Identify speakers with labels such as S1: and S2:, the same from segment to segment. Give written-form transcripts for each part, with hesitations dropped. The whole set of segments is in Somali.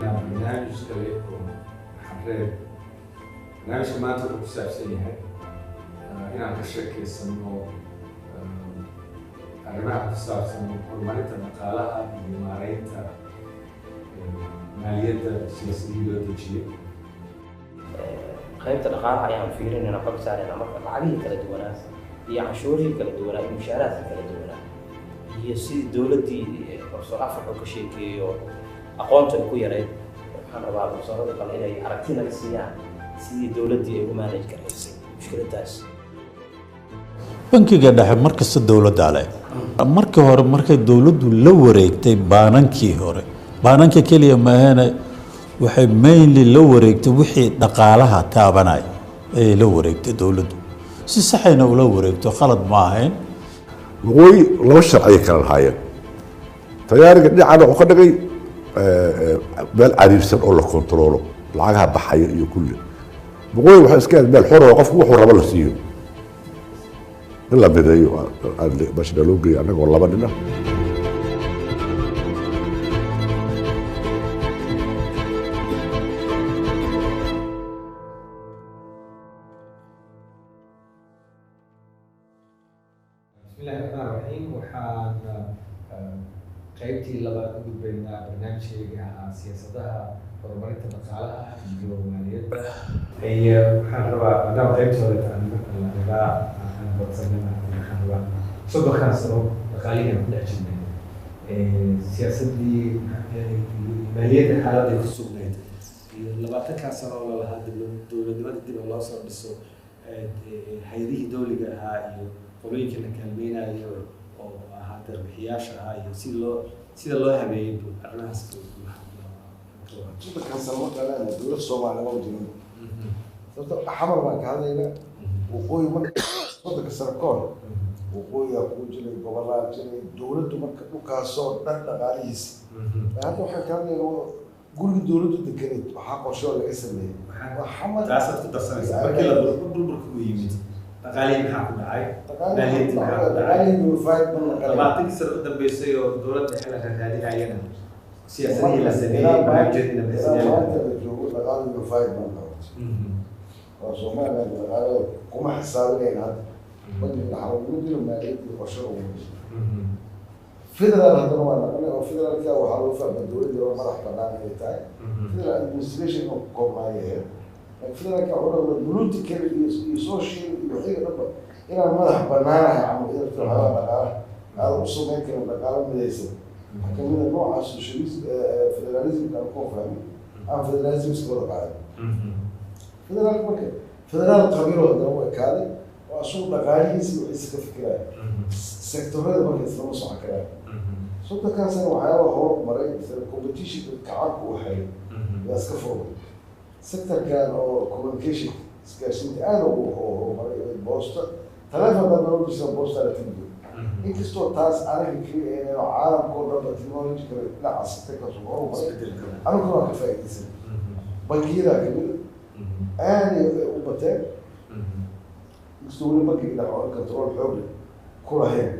S1: برنامج كليكم حرير برنامج كمان تقول سياسية هنا كشركة يسموه أربعة أقسام يسموه حرمانية مقالها بمارية مالية سياسية لوتشية
S2: qaybta dhaqaalaha ayaan fiirinayna xog saarayna marka lacagihii kala duwanaa iyo canshuurihii kala duwanaa iyo mushaaraadka kala duwanaa iyo sidii dowladdii professor Afrika ka sheekeeyo aqoonta ku yareed waxaan rabaa professorada kale inay aragti naga siiyaan sidii dowladdii ay u manage karaysay mushkiladaas
S3: bankiga dhexe markasta dowladda leh markii hore markay dowladdu la wareegtay baanankii hore baananka kaliya maahane waxay mainly la wareegtay wixii dhaqaalaha taabanay ay la wareegtay dowladdu si saxayna ula wareegto khalad ma ahayn
S4: waqooyi laba sharci kala lahaayeen tayaariga dhinacana wuxuu ka dhigay meel cariirsan oo la kontaroolo lacagaha baxaya iyo kulli waqooyi waxay iska ahayd meel xor oo qofku wuxuu rabo la siiyo in la mideeyo bashna loo geeyo annagoo laba dhina
S1: qaybtii labaad ugu gudbaynaa barnaamijkeega siyaasadda horumarinta dhaqaalaha iyo maaliyadda waxaan rabaa maadaama qaybtii hore aan badsanina waxaan rabaa soddonkan sano dhaqaalihiina ku dhex jirnay siyaasaddii maaliyadda xaaladday ku sugnayd iyo labaatankan sano oo lalahaa dowladnimada dib loo soo dhiso hay-adihii dowliga ahaa iyo qolooyinka la kaalmeynayo oo ahaa darbixiyaasha ahaa iyo sida loo habeeyey arrimahaas
S5: kan salmo kale dowladda Soomaaliya oo jirin sababtoo xamar baan ka hadlayna waqooyi marka waddanka sarkoon waqooyi ku jiray gobolada jiray dowladdu marka dhulkaasoo dhan dhaqaalihiisa hadda waxaan ka hadlaynaa guriga dowladdu deganeed waxaa qorshe laga sameeyey xamar
S1: taasaad ku darsanaysa markii la burburka u yimid dhaqaalihii maxaa ku dhacay maaliyadii maxaa ku dhacay labaatankii sano u dambeysay oo dowladda xilli raadinayana siyaasadihii la sameeyey barnaamijyadii la
S5: maanta joogo dhaqaalihii fayd baan qabtay waa Soomaaliya dhaqaalaha kuma xisaabinayn hadda badii xarunta maaliyadii qorshe u federal haddana waa naqli oo federalka waxaa loo fahmay dowladda oo madax bannaan ay tahay federal administration oo koobnaayeen federalka wuxuu political iyo social iyo xiga dhanba inaan madax bannaanahay camaliyada dhaqaalaha aad u sameyn karo dhaqaale midaysan kamida nooca socialist federalism kan ku fahmay aan federalism iska wada qaaday federal marka federal qabiilo hadana waa kaaday oo asugu dhaqaalihiisa waxay iska fikiraya sektorada marka isla socon karaan soddonkaasna waxyaaba horumaray sida competitionka gacanku u hayay yaa iska furmay sectorkan oo communication isgaarsiinta aad ugu horumaray boosta taleefanka dowladda sida boosta la timiyo inkastoo taas anaga keliya inaynu caalamkoo dhanba technological dhinaca sectorkaas uu horumaray aniguna waa ka faa'iidaysan bangiyadaa kamid aaday u bateen inkastoo weli bankiga dhaxo control xoog leh ku lahayn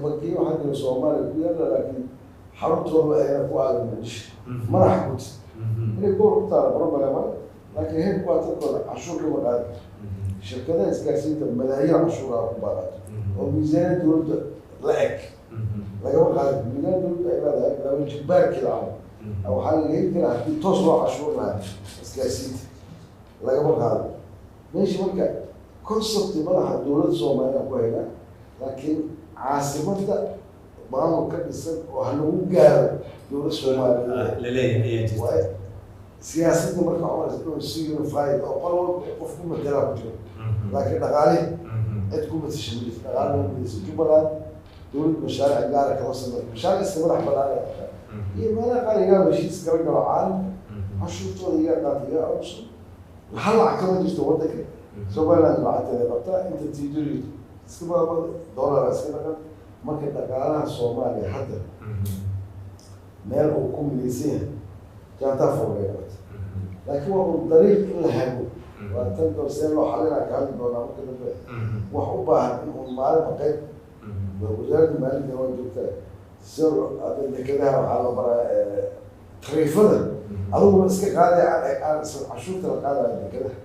S5: bankiya waxaa jira Soomaaliya ku yaalla laakiin xaruntooda ayna ku aadan muqdisho madax guud inay goor ku taala problema laakiin heer kuwaatarkooda cashuur kama qaadi shirkadaha isgaarsiinta malaayiin cashuuraha ku baaqato oo miisaaniyad dowladda la eg lagama qaadi miisaaniyad dowladda ay leedahay laba jibbaarkeeda camal waxaa laga heli karaa haddii toos loo cashuur lahaa isgaarsiinta lagama qaado meesha marka concept madaxa dowladda Soomaaliya ku haynaa laakiin caasimadda maamul ka dhisan oo halagu gaaro dowladda Soomaaliya
S1: laleeyahay
S5: waaye siyaasadda marka waxaa si unified oo qol qof ku matala ku jiro laakiin dhaqaalihi cid ku matasha milis dhaqaale loo midaysa Jubbaland dowlad mashaariic gaara kala sameeyo mashaariic iska madax bannaan iyo meelaha qaar iyaga heshiis kala galo caalamka cashuurtooda iyaga qaata iyaga cusub hal lacag kama jirto waddanka Somaliland lacagteeda qabtaa inta tiijiri iska baaba dollar iska dhaqan marka dhaqaalaha Soomaaliya hadda meel uu ku midaysan yahay jaantaa fogeeya laakiin waa uu dariiq in la hago waa tan dorseen loo xalinaa ka hadli doonaa marka dambe wax u baahan in uu maalinba qayb wasaaradda maalinka waa joogtaa si ada dekedaha waxaa loo baraa tariifada adiguna iska qaaday aan cashuurta la qaadaya dekedaha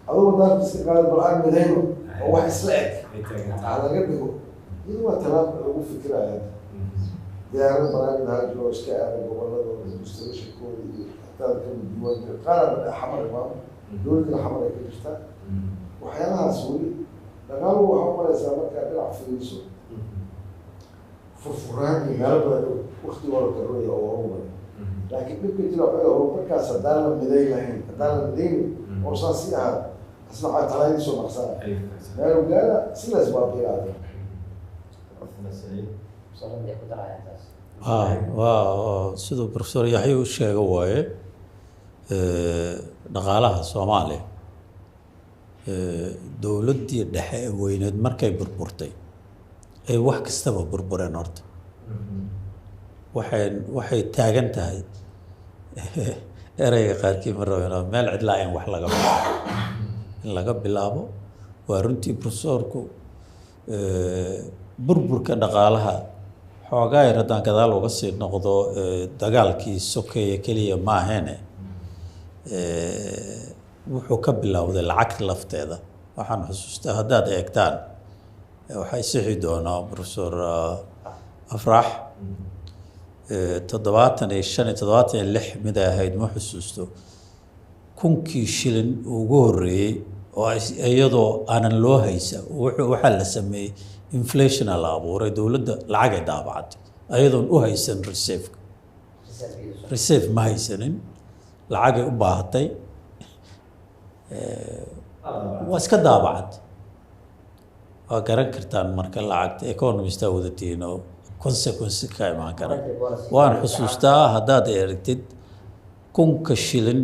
S5: adiguna daarta iska qaaday bal aan midayno oo wax isla eg laga dhigo iyada waa talaab lagu fikiraya diyaarad barnaamij ahaa jiro iska aaday goboladooda installationkooda iyo hataa kala duwan qaar xamar imaam dowladda xamar ay ka jirtaa waxyaalahaas weli dhaqaaluhu waxaa maraysaa markaa dhinac fiiriso furfuraan iyo meelo badan wakti wada karooya oo horumar laakiin dhibka jira waxaa horumarkaas haddaan la miday lahayn haddaan la midaynin oo saa si ahaa asna waxaa talaadii soo maqsana meel ogaada sidaas waa bilaada
S3: waa siduu professor yaxya u sheega waaye dhaqaalaha soomaaliya dowladdii dhexe ee weyneed markay burburtay ay wax kastaba burbureen horta waxay taagan tahay ereyga qaarkii ma rabo meel cidlaa in wax laga bilaabo in laga bilaabo waa runtii professorku burburka dhaqaalaha xoogaa yar haddaan gadaal uga sii noqdo dagaalkii sokeeye keliya maaheene wuxuu ka bilowday lacagta lafteeda waxaan xusuustaa haddaad eegtaan waxay sixi doonaa professor afrax 75 76 mid ay ahayd ma xusuusto kunkii shilin ugu horreeyey oo iyadoo aanan loo haysa waxaa la sameeyey inflationa la abuuray dowladda lacagay daabacatay ayadoon u haysan reserve ma haysanin lacagay u baahatay waa iska daabacad waa garan kartaan marka lacagta economista wadatiin oo consequence ka imaan kara waan xusuustaa haddaad aragtid kunka shilin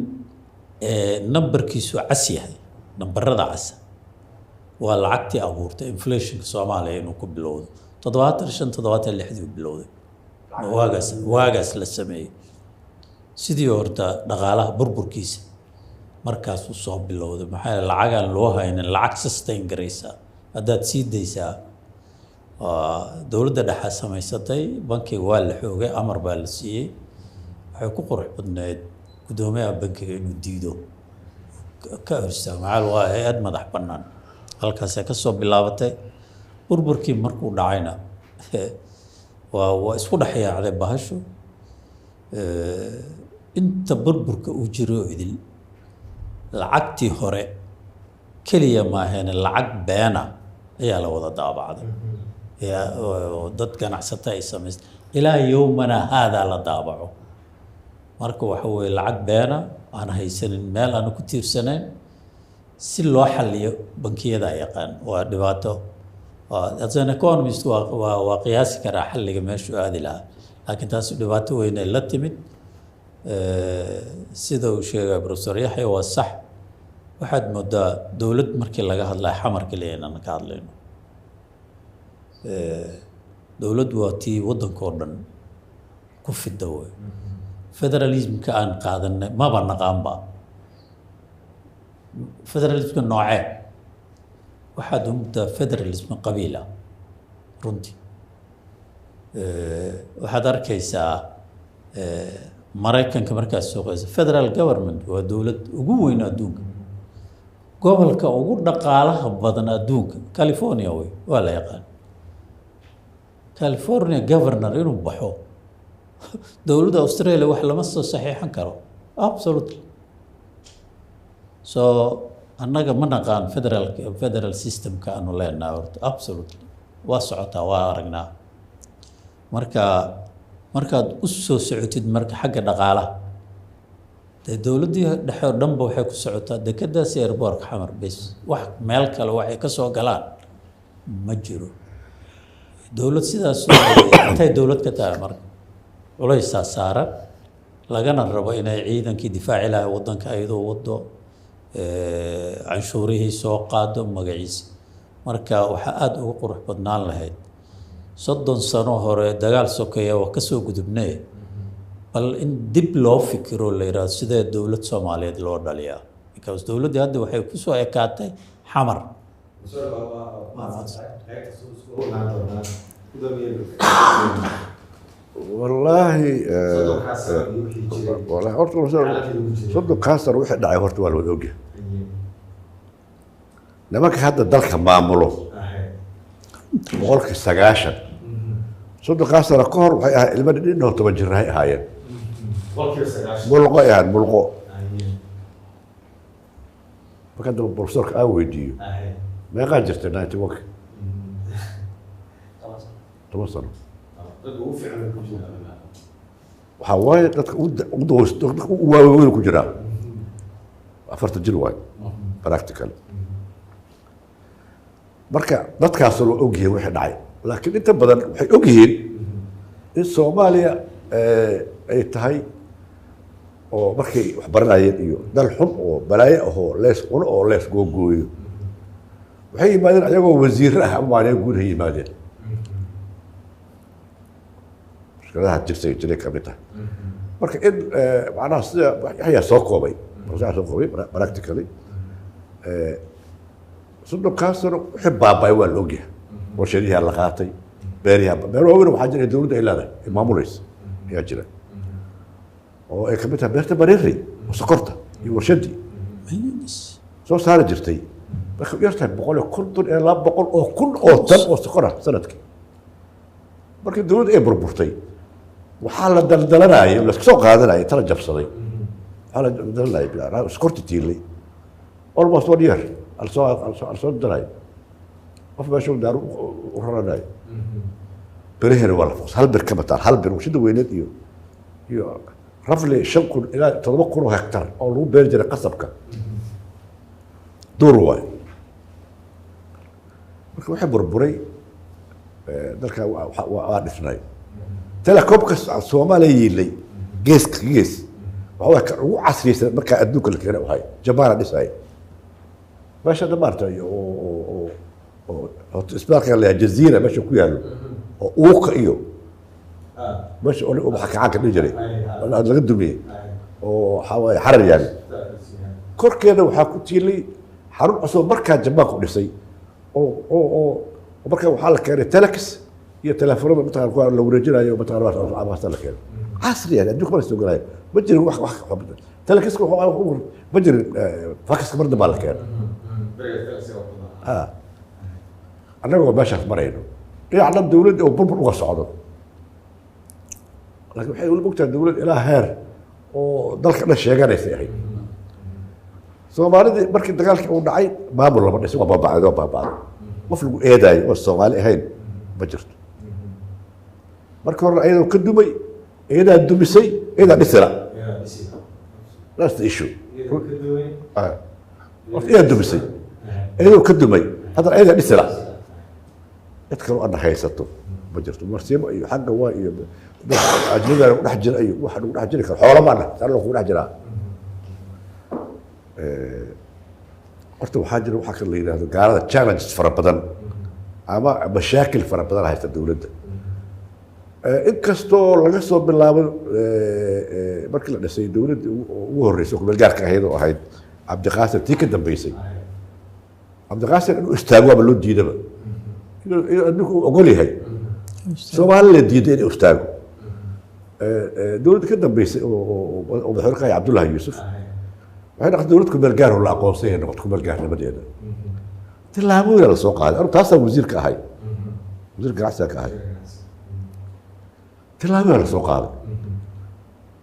S3: numberkiisu cas yahay nambarada casa waa lacagtii abuurtay inflationka soomaaliya inuu ku bilowdo 75 76 bilowday waagaas la sameeyey sidii horta dhaqaalaha burburkiisa markaas uu soo bilowday maxaa lacagaan loo haynin lacag sustain garaysa haddaad sii daysaa dowladda dhexe samaysatay bankiga waa la xoogay amar baa la siiyey waxay ku qurux badneed guddoomiyaha bankiga inuu diido ka horsaa macal waa hay-ad madax bannaan halkaasay ka soo bilaabatay burburkii markuu dhacayna waa isku dhex yaacday bahashu inta burburka uu jiro idil lacagtii hore keliya maahayne lacag beena ayaa la wada daabacday dad ganacsata ay samaystay ilaa yowmana haadaa la daabaco marka waxa weeye lacag beena aan haysanin meel aanu ku tiirsanayn si loo xalliyo bankiyada yaqaan waa dhibaato as an economist waa qiyaasi karaa xalliga meeshuu aadi lahaa laakiin taasi dhibaato weyn ay la timid sida uu sheegay professor yaxya waa sax waxaad moodaa dowlad markii laga hadlayo xamar keliya inaan ka hadlayno dowladdu waa tii waddankoo dhan ku fidda wey federalismka aan qaadanay maba naqaanba federalismka noocee waxaad umtaa federalism qabiila runtii waxaad arkaysaa maraykanka markaas soo qoysa federal government waa dowlad ugu weyn adduunka gobolka ugu dhaqaalaha badan adduunka california wey waa la yaqaan california governor inuu baxo dowladda australia wax lama soo saxiixan karo absolutely so annaga ma naqaan federal systemka aanu leenahay horta absolutely waa socotaa waa aragnaa markaad u soo socotid marka xagga dhaqaalaha dee dowladdii dhexe oo dhanba waxay ku socotaa dekedaas airbortka xamar bes wax meel kale waxay ka soo galaan ma jiro dowlad sidaas intay dowlad ka tahay marka culaysaa saaran lagana rabo inay ciidankii difaaci lahay waddanka ayadoo waddo canshuurihii soo qaado magaciisa marka waxaa aada uga qurux badnaan lahayd 30 sano hore dagaal sokeeya waa kasoo gudubnee bal in dib loo fikiro la yidhaahdo sidee dowlad soomaaliyeed loo dhaliyaa because dowladdii hadda waxay kusoo ekaatay xamar
S4: والله
S1: صدق حسن
S4: والله horta soddon kaasar wixii dhacay horta waa la wada ogyahay nimanka hadda dalka maamulo boqolkii 90 soddon kaasar ka hor waxay ahayd ilmo dhindhoo 10 jir ay ahaayeen mulqo ayaan mulqo marka daba professorka aan weydiiyo meeqaa jirtay 91 10 sano waxaa waaye dadka u waaweyn ku jiraa 40 jir waaye practical marka dadkaas loo ogyahay wixii dhacay laakiin inta badan waxay ogyihiin in Soomaaliya ay tahay oo markay wax baranayeen iyo dal xun oo balaayo ah oo lees cuno oo lees googooyo waxay yimaadeen ayagoo wasiir ah ama aanay guud yimaadeen shaqadaha jirtay jiray ka mid ah marka in macnaha sida waxay soo koobay practically soddon kaasano wixii baabay waa la ogyahay warshadihi la qaatay beeriha meel waaweyn waxaa jira dowladda ay leedahay maamulaysa ayaa jira oo ay ka mid tahay beerta bareeri oo sokorta iyo warshadii soo saari jirtay marka yartahay 150 ilaa 200 oo kun oo tan oo sokor ah sanadkii markii dowladda ay burburtay waxaa la daldalanayay la soo qaadanayay tala jabsaday waxaa la daldalanayay sokorta tiilay almost 1 year alsoo dalay qof meesha daaru u raranay bereher wala hal bir ka bataan hal bir washida weyneed iyo rafli 5,000 ilaa 7,000 hektar oo lagu beeri jiray qasabka door waay marka waxa burburay dalka waa dhisnay telekomka Soomaaliya yilay gees waxa ugu casriyay marka adduunka la keenay wahay Japan dhisay meesha dhamaartay oo isbaalka la jaziira meesha ku yaalo oo uuka iyo meesha oo waxa ka jiray laga dumiyay oo xawaa xarar yaali korkeeda waxaa ku tiilay xarun cusub markaa Japan ku dhisay oo markaa waxaa la keenay telex iyo telefoonada mataqaan ku la wareejinayo mataqaan ama la keenay casri ah adduunka ma soo galay ma jirin wax telex waxa ma jirin fax marda baa la keenay anagoo meeshaas marayno dhinacna dowladda oo burbur uga socdo laakiin waxay weli ogtahay dowlad ilaa heer oo dalka dhan sheeganaysa ahayd soomaalidii markii dagaalkii uu dhacay maamul lama dhisay waa baaba'day qof lagu eedaayo oo Soomaali ahayn ma jirto marka hore ayadoo ka dumay iyadaa dumisay iyadaa dhisira that's the issue iyadaa dumisay iyadoo ka dumay haddana iyadaa dhisira cid kaloo ana haysato ma jirto marsiimo iyo xagga waa iyo ajnabiga lagu dhex jira iyo waxa lagu dhex jiri karo xoolo maana sar lagu dhex jiraa horta waxaa jira waxa kale la yiraahdo gaalada challenges fara badan ama mashaakil fara badan haysta dowladda inkastoo laga soo bilaabo markii la dhisay dowladda ugu horreysay ku gaarka ahayd oo ahayd Cabdiqaasim tii ka dambeysay Cabdiqaasim inuu istaago ama loo diidaba inuu adduunku ogol yahay Soomaaliya diiday inuu istaago dowladda ka dambeysay oo madaxweyne Cabdullaahi Yuusuf waxay dhaqday dowlad ku meel gaar oo la aqoonsay inay noqoto ku meel gaarnimadeeda tilaabooyin la soo qaaday anu taas wasiirka ahay wasiir ganacsiga ka ahay tilaabooyin la soo qaaday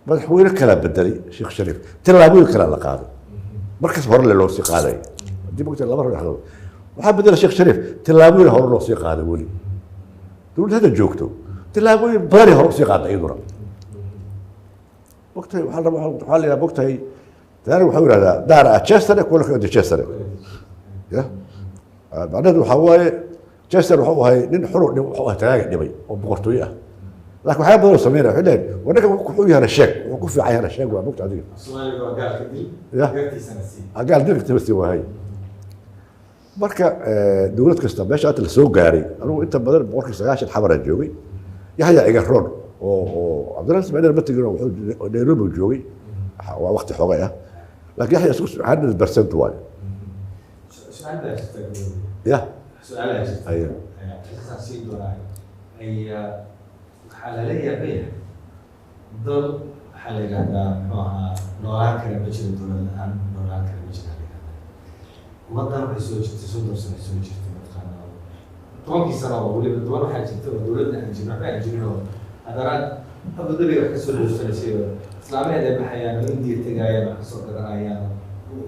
S4: madaxweyne kala bedelay Sheekh Shariif tilaabooyin kala la qaaday markaas hore loo sii qaaday dib ugu laba raaxdo waxa bedelay Sheekh Shariif tilaabooyin hore loo sii qaaday wali dowladda hadda joogto tilaabooyin bari hore sii qaaday iyaduna waqti waxa la waqti ثاني وحول هذا دار تشستر ولا كده تشستر يا بعدين وحواي تشستر وحواي نين حرو وحواي تلاقي دبي وبقرطويه لكن حاجه بدو سميره حلين ونك وحوي هنا شيك وكف عي هنا شيك وابوك عادي
S1: السؤال هو قال كدي قالتي سنسي
S4: قال ديرك بس هي marka dawlad kasta meesha aad la soo gaaray anigu inta badan boqolkiiba 9 xabara joogay yaxya iga roon oo Cabdullah Ismaaciil Matagiro wuxuu Nairobi joogay waa waqti xoogay ah لكن يحيى سوس 100% واي
S1: سؤال ده
S4: يا
S1: سؤال
S4: ايوه
S1: اساسا سي دولار ayaa waxaa lala yaabaya dal waxaa la yidhahdaa muxuu ahaa noolaan kale ma jiro dowlad la-aan noolaan kale ma jira la yidhahdaa ummaddan waxay soo jirtay 30 sano soo jirtay mataqaanaa 10 sano oo weliba duwan waxaa jirta oo dowladna aan jirin waxba aan jirin oo haddana Abu Dhabi wax kasoo dhoosanaysa islaamiyada ay baxayaan oo Indiya tegayaan wax kasoo gadanayaan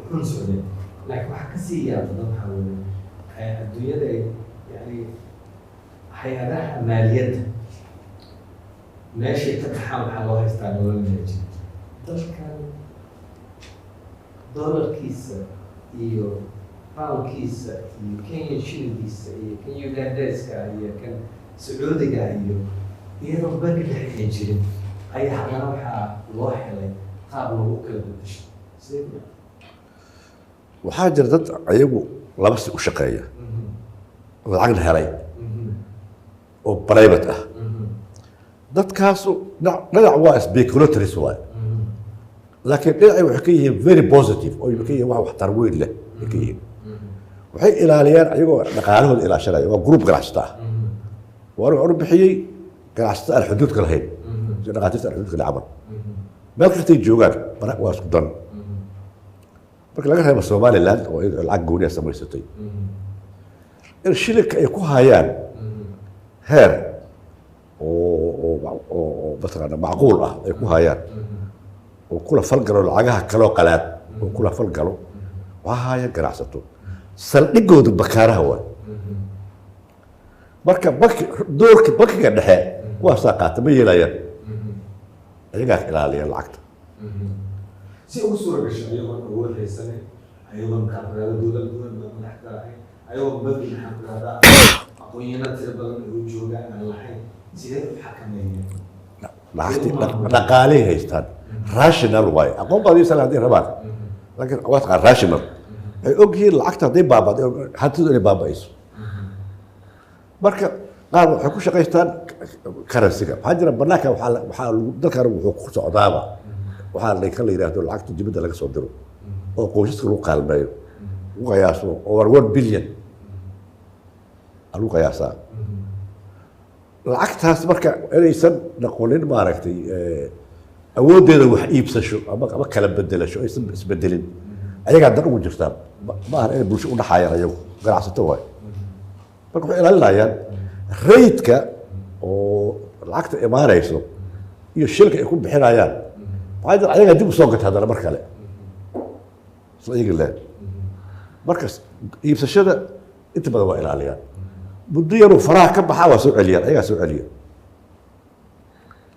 S1: xun socdeen laakiin waxaa kasii yaaba dad waxaa weeye adduunyada yani hay-adaha maaliyadda meeshay ka baxaan waxaa loo haystaa nolol meeji dalkan dollarkiisa iyo poundkiisa iyo Kenya shilinkiisa iyo kan Ugandeska iyo kan Sacuudiga iyo iyadoo bangi dhexe ay jirin ayaa haddana waxaa loo helay qaab lagu kala bedesho
S4: waxaa jira dad ayagu laba si u shaqeeya oo lacag la helay oo private ah dadkaasu dhinac waa speculatories waay laakiin dhinacay waxay ka yihiin very positive oo ka yihiin wax waxtar weyn leh ay ka yihiin waxay ilaaliyaan ayagoo dhaqaalahooda ilaashanaya waa group ganacsata ah waana waxaan u bixiyey ganacsata aan xuduudka lahayn sida dhaqaatiirta aan xuduudka lahayn camal meel kastay joogaan waa isku dan marka laga reebo Somaliland oo lacag gooni ah samaysatay in shilinka ay ku hayaan heer oo mataqaana macquul ah ay ku hayaan oo kula falgalo lacagaha kaloo qalaad oo kula falgalo waxaa haya ganacsato saldhigooda bakaaraha waa marka doorka bankiga dhexe kuwaasaa qaata ma yeelayaan ayagaa ilaaliya lacagta
S1: si ugu suura gasho ayagoon awood haysanin ayagoon kaafiraada dowlad madaxda ahayn ayagoon badri maxaan ku rahdaa aqoonyahano tiro badan ay u joogaan aan lahayn sidee u xakameeyeen
S4: lacagti dhaqaaley haystaan rational waaye aqoon baadiisan hadday rabaan laakiin waa taqaan rational waxay og yihiin lacagta hadday baabado hantidu inay baaba'ayso marka qaar waxay ku shaqaystaan karansiga waxaa jira banaanka waxaa dalkan wuxuu ku socdaaba waxaa la yidhaahdo lacagta dibadda laga soo diro oo qoysaska lagu qaalmeeyo lagu qiyaaso over 1 billion lagu qiyaasaa lacagtaas marka inaysan noqonin maaragtay awooddeeda wax iibsasho ama kala bedelasho aysan isbedelin ayagaa dan ugu jirtaa ma aha inay bulsho u dhaxaayaan ayagu ganacsato waay marka waxay ilaalinayaan raydka oo lacagta imaanayso iyo shilka ay ku bixinayaan waxaa jira ayagaa dib u soo gata haddana mar kale isla iyagi leh marka iibsashada inta badan waa ilaaliyaan muddo yaruu faraha ka baxaa waa soo celiyaan ayagaa soo celiya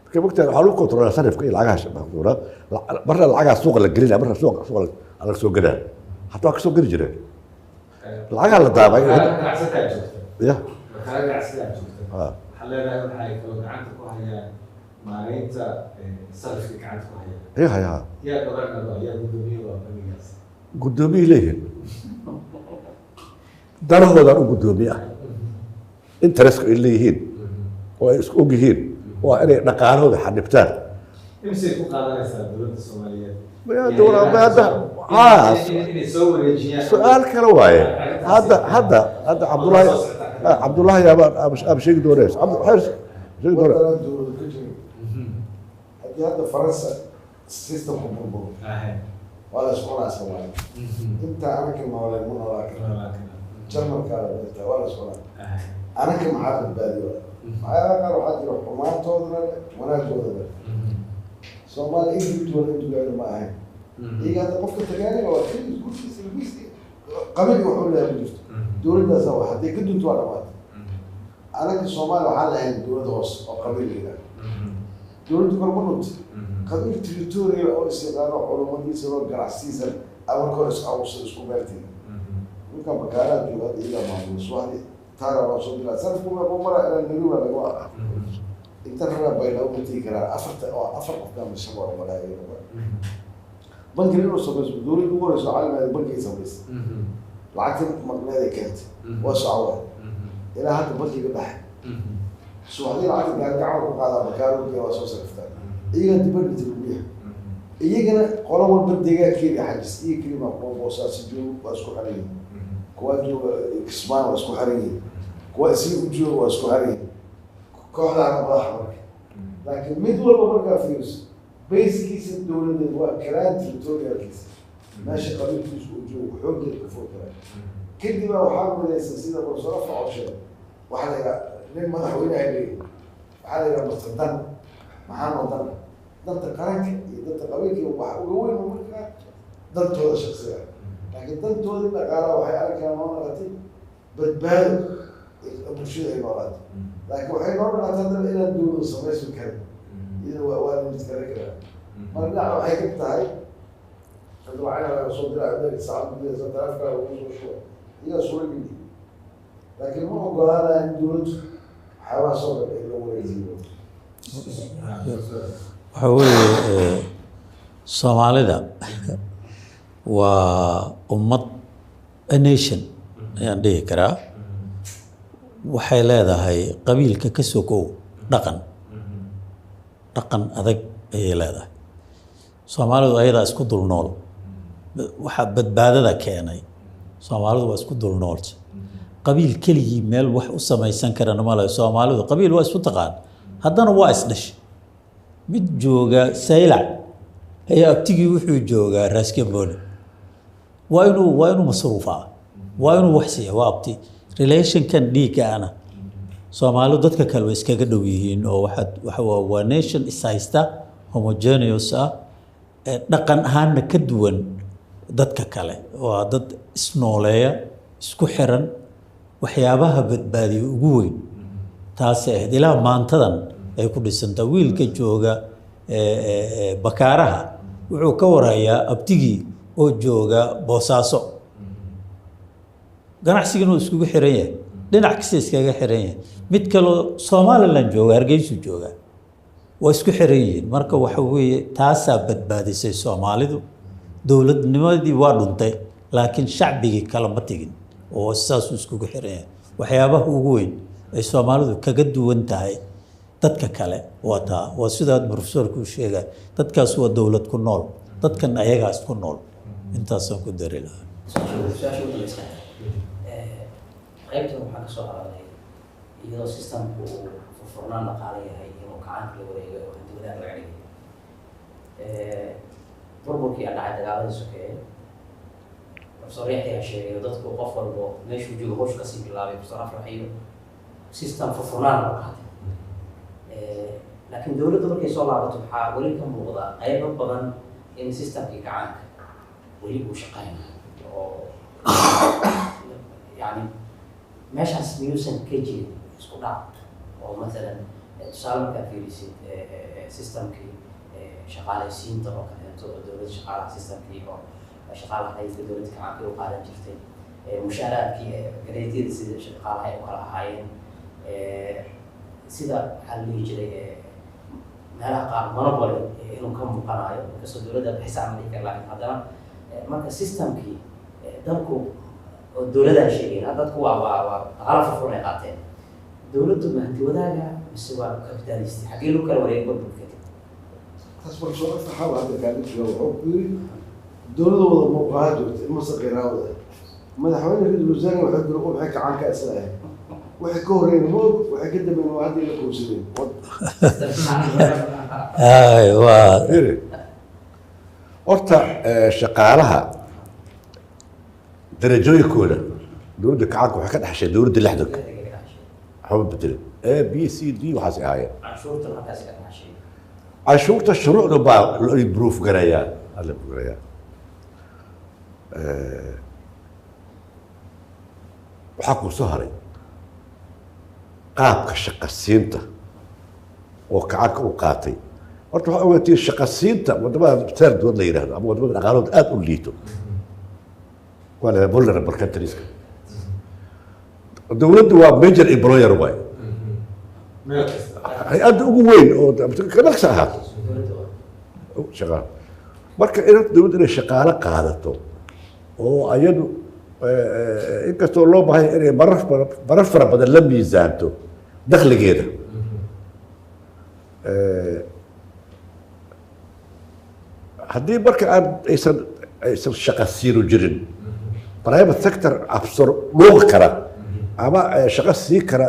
S4: marka mogtahay waxaa lagu kontrolaa sarifka iyo lacagaha marna lacagaha suuqa la gelinaya marna suuqa laga soo gadaa hataa waa ka soo geli jireen lacagaha la daabay
S1: ganacsataa joogta
S4: ya
S1: markaa ganacsataa joogta waxaa leedahay waxay kaloo gacanta ku hayaan maareynta sarifka gacanta ku hayaan
S4: ya
S1: yaa gabanaba yaa gudoomiye waa bangigaas
S4: guddoomiyey leeyihiin danahoodaan u guddoomiye ah interestka ay leeyihiin oo ay isku og yihiin waa inay dhaqaalahooda xadhibtaan
S1: imisay ku qaadanaysaa dowladda Soomaaliyeed inay soo wareejiyaan
S4: su-aal kale waaye hadda cabdullaahi aaba sheegi doonees sheegi doone
S5: waddanaan dowlad ka jirin haddii hadda faransa systemka burburo waa la isku cunaa Soomaali inta anaka nooleen ma noolaa kara jarmalkaa la dhigtaa waa la isku cunaa anaka maxaa badbaadiyo maxaa qaar waxaa jira xumaantoodana leh wanaagooda leh Soomaali individual individual ma ahayn iyaga hadda qofka tagaaniga waa kii gurkiisa lagiisi qabiil wuxuu leeyahay ku jirto dowladdaas waa hadday ka dunto waa dhamaatay anaka Soomaali waxaan lahayn dowlad hoos oo qabiilkeeda dowladdu kor ma dhunta qabiil territorial oo isyaqaano culumadiisa loo ganacsiisan amarka hore isku beertiin ninka bakaaraad jooga hadda iyagaa maamulo suwaxdi taara waa soo dilaa sarifku ma mara ilaa nariwa laga waa inta rabaa baylaw ma tigi karaa afar qof baa masha waa malaayo banki inuu samayso dowladda ugu horeyso caalamiga banki ay samaysay lacagta maqneeday keentay waa socwa ilaa hadda bankiga dhexe suwaxdii lacagta gaargacan ku qaadaa bakaaroodka waa soo sariftaan iyagaa dibadda tilmiya iyagana qolo walba deegaankeeda xajis iyo kelima boosaasi joogo waa isku xiran yihiin kuwa jooga kismaan waa isku xiran yihiin kuwa isii u jooga waa isku xiran yihiin kooxdaana madaxa marka laakiin mid walba markaa fiiriso bayskiisa dowladeed waa karaan territorialkiisa meesha qabiilkiisu uu joogo xooggeed ka fog kara kadib waxaa midaysan sida professor Fauci waxaa la yidhaha nin madaxweyne ay leeyihin waxaa la yidhaha murtadan maxaa noo dan danta qaranka iyo danta qabiilka waxa uga weyn oo markaa dantooda shaksiga laakiin dantoodii dhaqaalaha waxay arkaan noo naqatay badbaado bulshada ay noolaato laakiin waxay noo naqataa dad inaan dowladu samaysan karin iyada waa la mid kale karaa marka dhinaca waxay ka tahay hadda waxaa laga soo diraa adeeg saacad gudaysa taraafka lagu soo shubo iyagaa suura geli laakiin ma ogolaanaya in dowladdu waxyaabaha soo dhan ay la wareegsiiyo
S3: waxa weeye soomaalida waa ummad a nation ayaan dhihi karaa waxay leedahay qabiilka ka sokow dhaqan adag ayay leedahay soomaalidu ayadaa isku dul nool waxaa badbaadada keenay soomaalidu waa isku dul nool qabiil keligii meel wax u samaysan karana ma leh soomaalidu qabiil waa isu taqaan haddana waa isdhashay mid jooga saylac ayaa abtigii wuxuu joogaa raaskamboni waa inuu masruufaa waa inuu wax siiya waa abti relationkan dhiiggaana soomaalidu dadka kale way iskaga dhow yihiin oo waa nation ishaysta homogeneous ah dhaqan ahaanna ka duwan dadka kale waa dad isnooleeya isku xiran waxyaabaha badbaadiya ugu weyn taasay ahayd ilaa maantadan ay ku dhisantaa wiilka jooga bakaaraha wuxuu ka warayaa abtigii oo jooga boosaaso ganacsigana uu iskugu xiran yahay dhinac kasta iskaga xiran yahay mid kaloo somaliland jooga hargeysu jooga waa isku xiran yihiin marka waxa weeye taasaa badbaadisay soomaalidu dowladnimadii waa dhuntay laakiin shacbigii kale ma tegin oo saasuu iskugu xiran yahay waxyaabaha ugu weyn ay soomaalidu kaga duwan tahay dadka kale waa taa waa sidaad professorku u sheegay dadkaas waa dowlad ku nool dadkan ayagaa isku nool intaasaan ku dari lahaa
S2: qaybtan waxaa ka soo aragay iyadoo systemku uu furfurnaan dhaqaale yahay inuu gacanka la wareegay oo dowladaha laga dhigay burburkii aan dhacay dagaaladii sokeeye professor yaxya ayaa sheegay dadku qof walbo meeshuu joogo hawshu kasii bilaabay professor afrax iyo system furfurnaan loo qaatay laakiin dowladda markay soo laabato waxaa weli ka muuqda qaybo badan in systemkii gacanka weli uu shaqaynayo oo yani meeshaas miyuusan ka jirin isku dhac oo maalan tusaale markaad fiirisid systemkii shaqaalaysiinta oo kaleeto oo dowladda shaqaalaha systemkii oo shaqaalaha haysta dowladda gacankii u qaadan jirtay mushaaraadkii gareedyada sida shaqaalaha ay u kala ahaayeen sida waxaa la dhihi jiray meelaha qaar monopoly inuu ka muuqanayo inkastoo dowladda xisaab ma dhihi kara laakiin haddana marka systemkii dalku oo dowladaan sheegayna dadku waa dhaqaala furfurn ay qaateen dowladdu ma hanti wadaaga mise waa kapitalisti xaggee lagu kala wareegay burburka kadib
S5: taas professor afrax hadda kaaga jooga wuxuu ku yiri dowladda wada muuqaha joogta ilma saqiiraawada madaxweyne ra-iisul wasaare waxay jiro waxay gacanka isla ahayd waxay ka horreeyeen moog waxay ka dambeeyeen waa haddii la koobsadeen
S4: horta shaqaalaha darajooyinkooda dowladda gacanka waxay ka dhexshay dowladda lixdanka waxba bedelin a b c d waxaas ahaayeen
S2: canshuurta markaas ka dhashay
S4: canshuurta shuruucda baa la improve garayaa la garayaa waxaa kuu soo haray qaabka shaqasiinta oo gacanka u qaatay horta waxaa ogaatiin shaqasiinta wadamada third world la yidhahdo ama wadamada dhaqaalahooda aada u liito waa la vulnerable countrieska dowladdu waa major employer waay hay-adda ugu weyn oo kanagsa ahaato shaqaal marka in dowladda inay shaqaalo qaadato oo ayadu inkastoo loo baahanya inay marar fara badan la miisaanto dakhligeeda haddii marka aysan shaqa siinu jirin private sector absor dhuuqi kara ama shaqo sii kara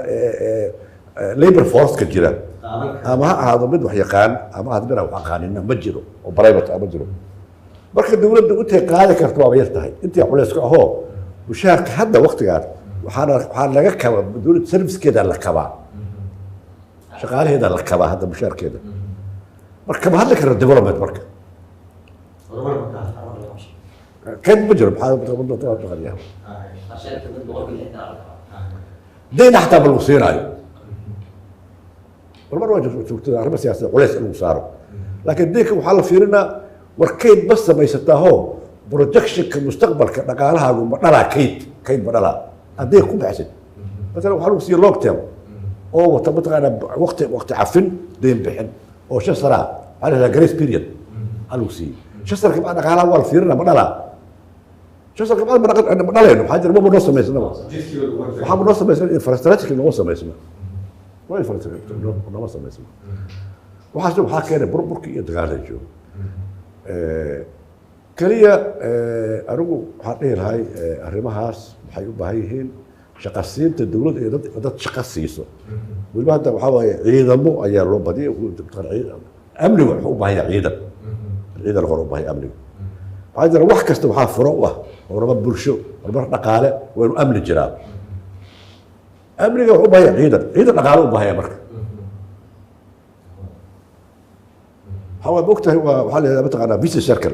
S4: labor force ka jira ama ha ahaado mid wax yaqaan ama ahaado mid aan wax aqaanina ma jiro oo private ma jiro marka dowladda intay qaadi karto waa yar tahay intii culayska ahoo mushaharka hadda waqtigaan waxaa laga kabaa dowladda servicekeeda la kabaa shaqaalaheeda la kabaa hadda mushaharkeeda marka kama hadli karo development marka كيف بجرب دينا حتى بالوصير هاي والمرة شفت أنا بس ياسر وليس إنه صاروا لكن ديك وحال فيرنا وركيد بس ما يستاهو بروجكشن كمستقبل كنقالها بدلا كيد بدلا أديك كم بحسن مثلا وحال يصير لوك تيم أو تبطل أنا وقت عفن دين بحن أو شو صار على جريس بيريد قالوا سي شو صار كمان نقالها أول فيرنا بدلا شو صار كمان بدلا إنه حاجة مو بنص ما يسمى وحاب نص ما يسمى إنفراستراكشر نص ما يسمى ما إنفراستراكشر نص ما يسمى وحاسب حكينا بربركي يتغالى جو كلية أروح حاطين هاي الرماهاس حيو بهايهن شقاسين تدولد إذا شقاسيسو والبعد وحوا عيدا مو أيار روبا دي وتبتغل عيدا أمني وحوا هي عيدا العيدا الغروب هي أمني هذا روح كستو حاف فروة وربا برشو وربا نقالة وأمن الجراب أمني وحوا هي عيدا نقالة وبهاي مرك هو بوقتها هو وحال مثلا أنا فيس سيركل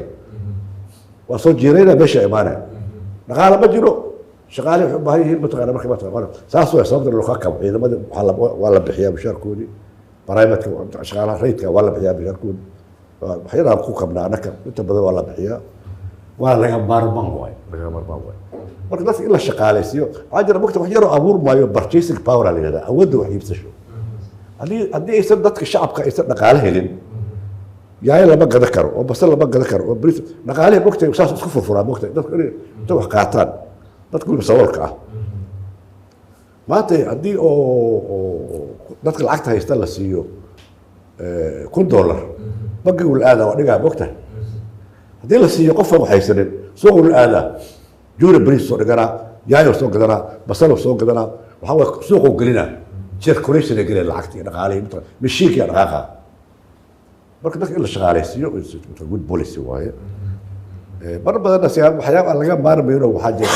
S4: وصل جيرينا باشا إيمانه نقالة بجرو شغالي حب هاي مثلا مركب مثلا ساسو يصدر لو خاكم إذا ما ولا بحياة بشاركوني برايمت شغالة ريتك ولا بحياة بشاركوني حيرا أبوكم نعنك أنت بدو ولا بحياة ولا لقى مارمان واي مركب بس إلا الشغالة سيو عاجر بوقتها وحيرا أبور ما يبرتشيسك باور على هذا أود وحيب تشو هذه يصدق الشعب كيصدق نقاله هلين يا لما ذكر وبس لما ذكر وبريس نقاله بوقتها وساس كفر فرا بوقتها تو قاطان تقول بصورك ما تي عندي او dadka lacagta haysta la siiyo $1 bagi uu aada waa dhigaa bogta hadii la siiyo qof wax haysanin suuq uu aada juura bariis soo dhigana yaayo soo gadana basal soo gadana waxa way suuq uu gelina circulation ee gelina lacagta dhaqaale inta mishiinka dhaqaaqa marka dadka la shaqaaleysiyo good policy waaye mar badan waxyaabo aan laga maarmayno waxaa jira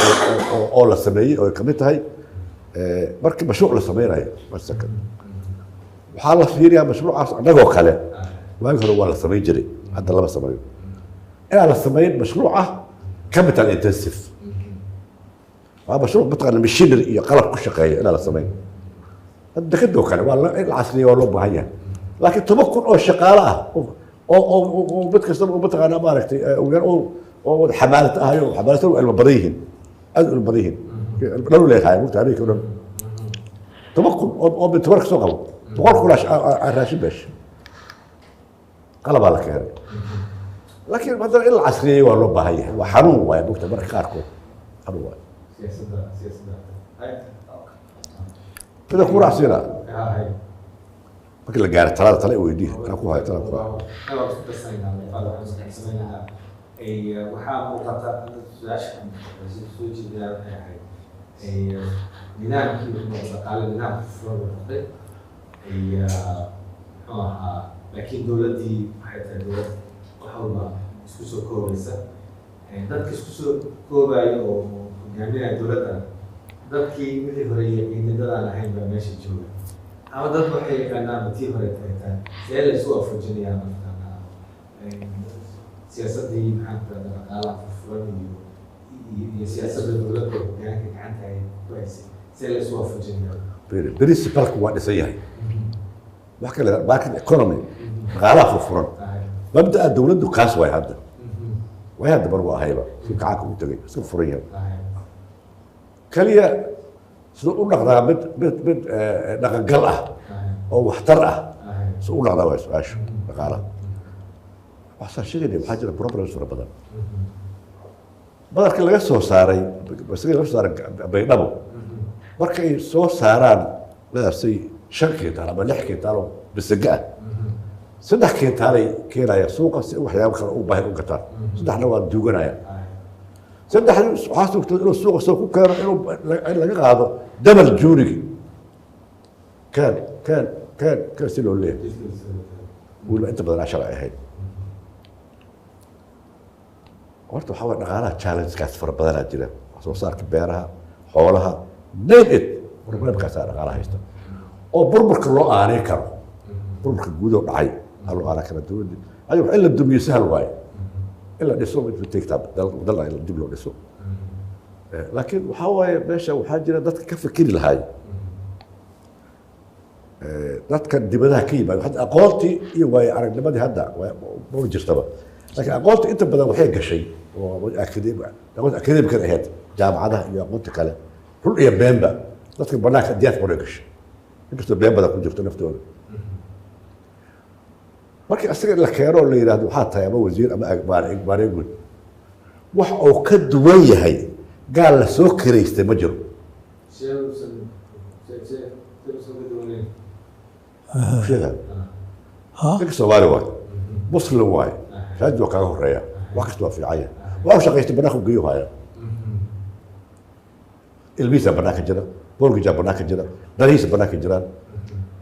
S4: oo la sameeyay oo kamid tahay markii mashruuc la sameynayo masaka waxaa la fiiriyaa mashruucaas anagoo kale waagi hore waa la sameyn jiray hadda lama sameeyo inaan la sameyn mashruuca capital intensive waa mashruuc mataqaana machinery iyo qalab ku shaqeeya inaan la sameyn hadda kadoo kale waa la casriya waa loo baahan yahay laakiin 10 kun oo shaqaale ah oo mid kasta mataqaana maaragtay oo xamaalata ahayo xamaalata ilma badayhin aad ilma badayhin لو ليه هاي قلت عليك ولا تبقوا او بتورك سوق بقول كلاش الراشد باش قلب على كده لكن مثلا العصريه ولا بهاي وحنون واي بوقت برك خاركو حنون واي سياسه هاي كده كورة سيرة هاي بكل جار ترى ويديه انا كو هاي ترى انا بس سمعنا اي وحاب مقاطعه سؤال سوق جدا nidaamkii dhaqaale nidaamka furan noqday laakiin dowladdii waxay tahay dowlad wax walba isku soo koobaysa dadka isku soo koobaya oo hogaaminaya dowladda dadkii wixii hore yaqiinadadaan ahayn baa meesha jooga ama dad waxay yaqaanaanba tii hore tahay see la isu waafajinayaa mataqaanaa siyaasaddii maxaanta dhaqaalaha furan iyo siyaasadda dowladda hogaanka gacanta ay ku haysay see la isu waafajinayaa principalka waa dhisan yahay wax kale market economy dhaqaalaha furfuran mabda'a dowladdu kaas way hadda way hadda bar waa hayba si kacaanka u tagay iska furan yahay kaliya sida u dhaqdaa mid dhaqangal ah oo waxtar ah sida u dhaqdaa waa su-aashu dhaqaalaha waxsaa sheegaya waxaa jira problems fara badan badarka laga soo saaray laga soo saaray baydhabo markay soo saaraan ladaasay 5 kintaal ama 6 kintaal oo bisaga ah 3 kintaalay keenaya suuqa si waxyaabo kale u baahan u gataan saddexna waa duuganaya saddexna waxaa suurtay inuu suuqa soo ku keeno inuu laga qaado dabal juurigi كان سيلو ليه ولا انت بدل 10 ahayd horta waxaa waa dhaqaalaha challenge-kaas fara badanaa jira wax soo saarka beeraha xoolaha name it problemkaasaa dhaqaalaha haysta oo burburka loo aanay karo burburka guud oo dhacay ha loo aanaa kara dowladda ayo in la dumiyo sahal waaye in la dhiso intuu teegtaa dal in dib loo dhiso laakiin waxaa waaye meesha waxaa jira dadka ka fikiri lahaay dadka dibadaha ka yimaado hadda aqoontii iyo waaye aragnimadii hadda ma jirtaba laakiin aqoonta inta badan waxay gashay oo akademikada ahayd jaamacadaha iyo aqoonta kale run iyo beenba dadka banaanka diaspora gashay inkastoo been badan ku jirto naftooda markii asaga la keeno la yidhaahdo waxaa tahay ama wasiir ama maareeguud wax uu ka duwan yahay gaal la soo karaystay ma jiro ninka soomaali waaye muslim waaye shahaadi waa kaaga horeeya wax kasta waa fiican yahay waa u shaqaystay banaanka geeyo haya ilmihiisa banaanka jira boolgijaa banaanka jira darihiisa banaanka jiraan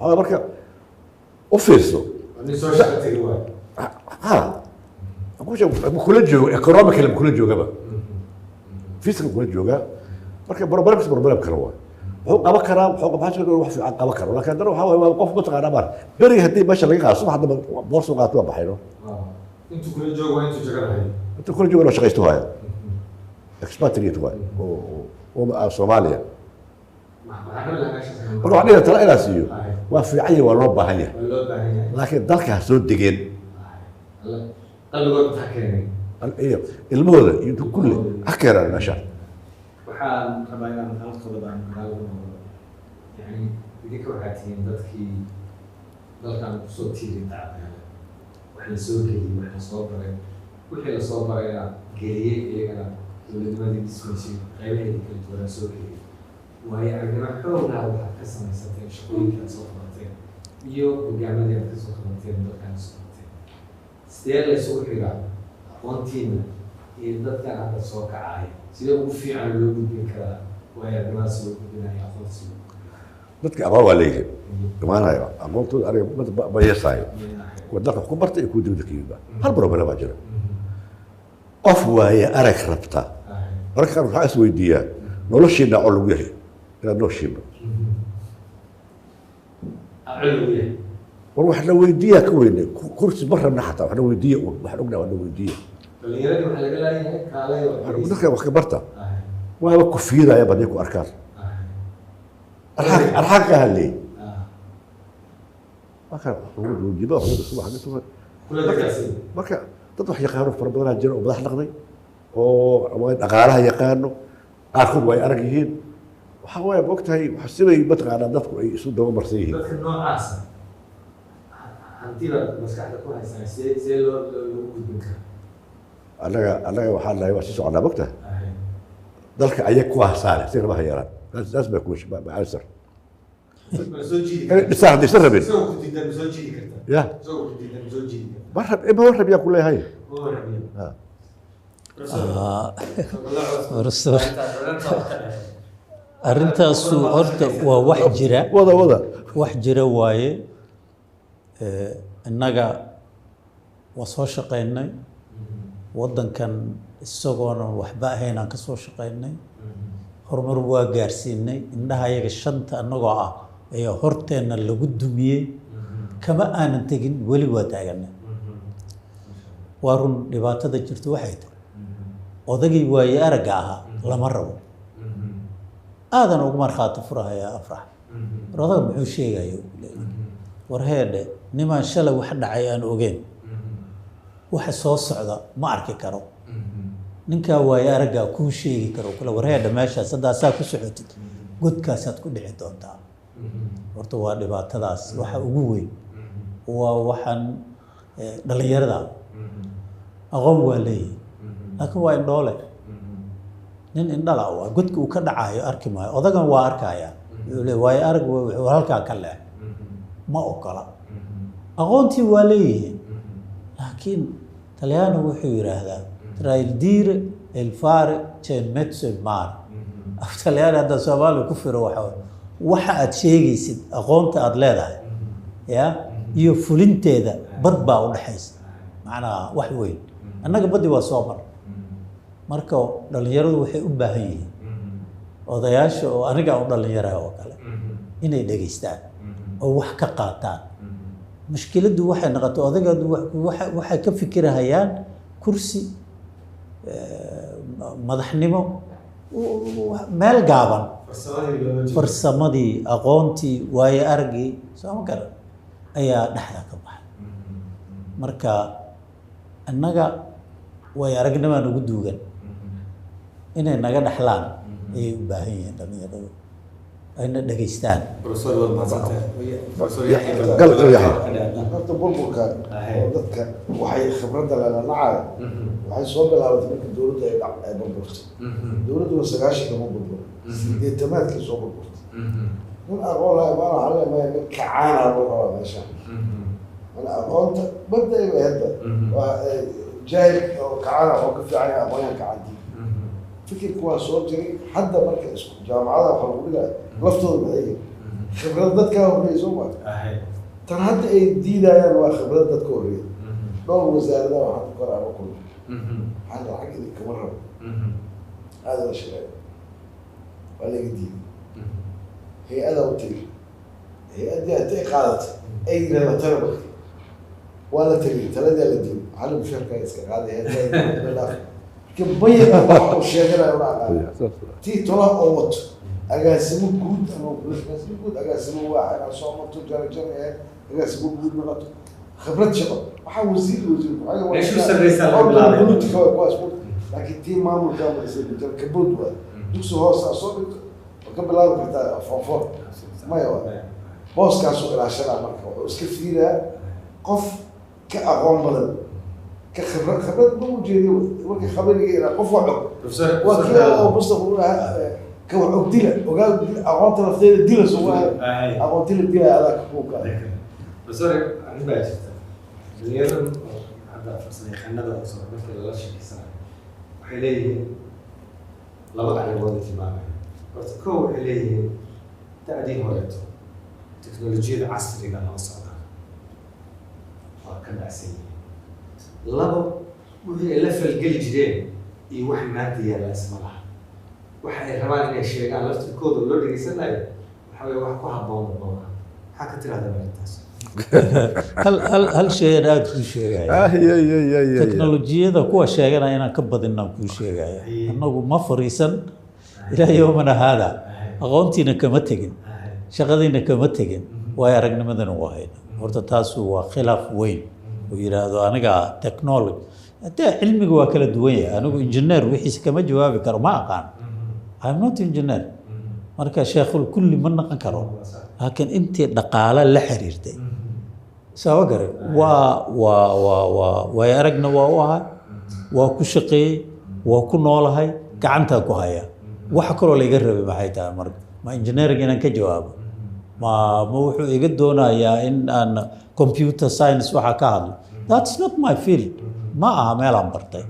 S4: marka u fiirso kula joogo economically kula joogaba physical kula joogaa marka problems problem kale waay wuxuu qaban karaa wuxuu wax fiican qaban karo laakiin haddana waxaa waaye qof mataqaanaa maar beriga haddii meesha laga qaado subax haddaba boorso qaato waa baxayno
S1: intuu kula joogo waa intuu jagada hayo
S4: intuu kula joogo inuu shaqaysto haya expatriate waay oo Soomaaliya marka waxaa dhiga tala inaa siiyo waa fiican yahay waa loo baahan yahay laakiin dalka ha soo degeen
S1: qalbigood ha keenay
S4: iyo ilmahooda iyo kulli ha keenaan meesha
S1: waxaan rabaa inaan halkooda baan yani idinka waxaa tihiin dadkii dalkan kusoo tiiri dacdaan wax la soo geliyey wax la soo baray wixii la soo barayna geliyey iyagana dowladnimadii dhismaysay qaybaheedii kala duwanaa soo geliyey waayo aragnimo xoogna waxaad ka samaysateen shaqooyinka aad soo qabateen iyo hogaamadii aad ka soo qabateen dalkan soo qabateen sidee la isugu xigaa aqoontiina iyo dadkan hadda soo kacaya sidee ugu fiican loo gudbin karaa waayo arrimahaas loo gudbinaya aqoonsi
S4: dadka aqoon waa leeyihiin imaanayo aqoontooda aniga ma yeesaayo kuwa dalka wax ku bartay iyo kuwa dibadda ka yimid hal problem baa jira qof waaye arag rabta mararka qaar waxaa is weydiiyaa noloshiina oo lagu yahay inaad nooshiina war wax la weydiiyaa ka weyne kursi ma rabna xataa wax la weydiiya un waxaan ognahay wax la weydiiya
S1: dhalinyarada waxaa laga laayahay kaalay
S4: dadka wax ka barta waaba ku fiidaya baday ku arkaan arxaan ka hadlay marka wajiba marka dad wax yaqaano fara badanaa jira oo madax dhaqday oo dhaqaalaha yaqaano qaarkood way arag yihiin waxaa waaye ma ogtahay sibay mataqaanaa dadku ay isu daba marsan yihiin
S1: dadka noocaasa hantiba maskaxda ku haysanay sidee loogu gudbin karaa
S4: annaga waxaa nahay waa sii soconaa mogtahay dalka ayag ku hasaane si lama hayaraan taas baa kumaasar dhisaan haddaysan rabin ya ma rab yaa ku leeyahay
S3: arrintaasu horta waa wax jira wax jira waaye innaga waa soo shaqaynay waddankan isagoonan waxba ahayn aan ka soo shaqaynay horumar waa gaarsiinay indhaha ayaga shanta annagoo ah ayaa horteenna lagu dumiyey kama aanan tegin weli waa taaganay waa run dhibaatada jirta waxay tahay odagii waaye aragga ahaa lama rabo aadan ugu markhaati furahayaa afrax war odaga muxuu sheegayo war heedhe nimaan shalay wax dhacay aan ogeyn waxa soo socda ma arki karo ninkaa waaye araggaa kuu sheegi karo kale war heedhe meeshaas haddaasaa ku socotid godkaasaad ku dhici doontaa horta waa dhibaatadaas waxa ugu weyn waa waxaan dhalinyarada aqoon waa leeyihi laakiin waa indhoole nin indhala waa godka uu ka dhacayo arki maayo odagan waa arkaya wuxuu le waayo arag wuxuu halkaa ka leex ma ogola aqoontii waa leeyihiin laakiin talyaanigu wuxuu yidhaahdaa tra il dire il fare c'è in mezzo il mare af talyaani hadda soomaaliya ku firo waxa waxa aad sheegaysid aqoonta aad leedahay ya iyo fulinteeda bad baa u dhaxaysa macnaha wax weyn annaga baddi waa soo mar marka dhalinyaradu waxay u baahan yihiin odayaasha oo aniga u dhalinyaraha oo kale inay dhegaystaan oo wax ka qaataan mushkiladdu waxay noqotay odaygaadu waxay ka fikirahayaan kursi madaxnimo meel gaaban farsamadii aqoontii waayo aragii soo ma garan ayaa dhexda ka baxay marka annaga waayo aragnimaa nagu duugan inay naga dhexlaan ayay u baahan yihiin dhalinyaradu ayna dhegaystaan
S5: horta burburka oo dadka waxay khibradda leelanacayo waxay soo bilaabatay marka dowladda ay burburtay dowladdu 90 kama burbur 80-aadkii soo burburtay nin aqoon laha imaan waxaa leemaya nin kacaana loo rabaa meesha mana aqoonta badda ay hadda waa jaahil oo kacaana oo ka fiican yahay aqoonyahan kacantii fikirku waa soo jiray hadda marka isku jaamacadaha waxaa lagu dhigaa laftooda maxay khibrad dadkaa horreeyay soo maa tan hadda ay diidayaan waa khibrad dadka horreeya dhowr wasaaradaha waxaan ku koraa la kulma waxaan lacag idin kama rabo aada la shaqeeya waa laga diiday hay-adaa u tegi hay-addii hadday qaadatay ay yidhahda tala bakti waa la tegay taladaa la diiday waxaa la mushaarkaa iska qaaday hay-addaa كبير أو شجرة ولا عقار تي طلع أوت أجاسمه جود أنا أجاسمه جود أجاسمه واحد عشان تجار جرى أجاسمه جود مرات خبرت شباب وحاول زيد
S1: إيش بس الرسالة بالله
S5: بلوتي كواس لكن تي ما مو كامل يصير بتر كبود واحد دوسه هو صار وقبل لا بتاع فوفور ما يوا بوس كاسو العشرة مركب وسكفيرة قف كأقوم بدل كخبرات مو جديد وكي خبرني أنا قف وعق وكيا وبصوا كوعق ديلا وقال أقانت الثاني ديلا سواء أقانت الديلا على كوكا
S1: بس أنا باجي اليوم هذا فرصة خلنا هذا فرصة مثل الله شيء سنة حليه لا بد على وضع تماما بس كو حليه تقديم ورته تكنولوجيا العصرية اللي نوصلها وكان عسير labo wixii la falgeli jireen iyo wax maanta yaala isma laha waxa ay rabaan inay sheegaan laftirkooda loo dhageysanayo waxa way wax ku habboon doona maxaa ka tirahdaa marintaas
S3: hal shay aad ku sheegaya teknolojiyada kuwa sheegana inaan ka badinaan kuu sheegaya annagu ma fariisan ilaa yowmana haada aqoontiina kama tegin shaqadiina kama tegin waayo aragnimadana waa hayna horta taasu waa khilaaf weyn ويرادو أنا تكنولوجي أنت علمي هو كلا دوية أنا إنجنير وحيس كما جوابي كرو ما أقان I'm not engineer مركا شيخ الكل من نقرأ لكن أنت دقالة لحريرتي سوا قرر ويرجنا وواها وكشقي وكنولهاي كعنتها كهايا وحكروا اللي يقرب بحياتها مرك ما إنجنير جينا كجواب ما موحو يقدونا يا إن computer science waxa ka hadlo that's not my field ma aha meel aan bartay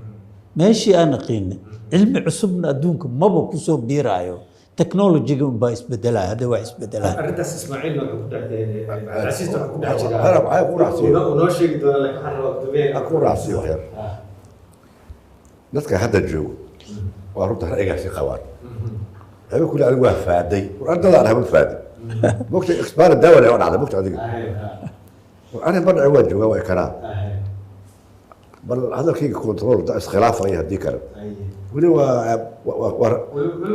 S3: meeshii aan aqoon cilmi cusubna adduunka maba ku soo biiraayo technology-ga un baa isbedelaya hadda wax isbedelaya
S1: arrintaas Ismaaciil wuxuu ku dhaxday rasiista wuxuu ku dhaxjiraa noo sheegi doona la xarro dubeen
S4: aku raasiyo heer dadka hadda joogo waa runta ra'yigaasi qabaan هذا كله أنا وافادي وأنا لا أنا وافادي وقت إخبار الدولة وأنا على وقت هذا وأنا بدأ عواج جوا كلام بل هذا كي كنترول ده خلاف أيه هديك كلام ولي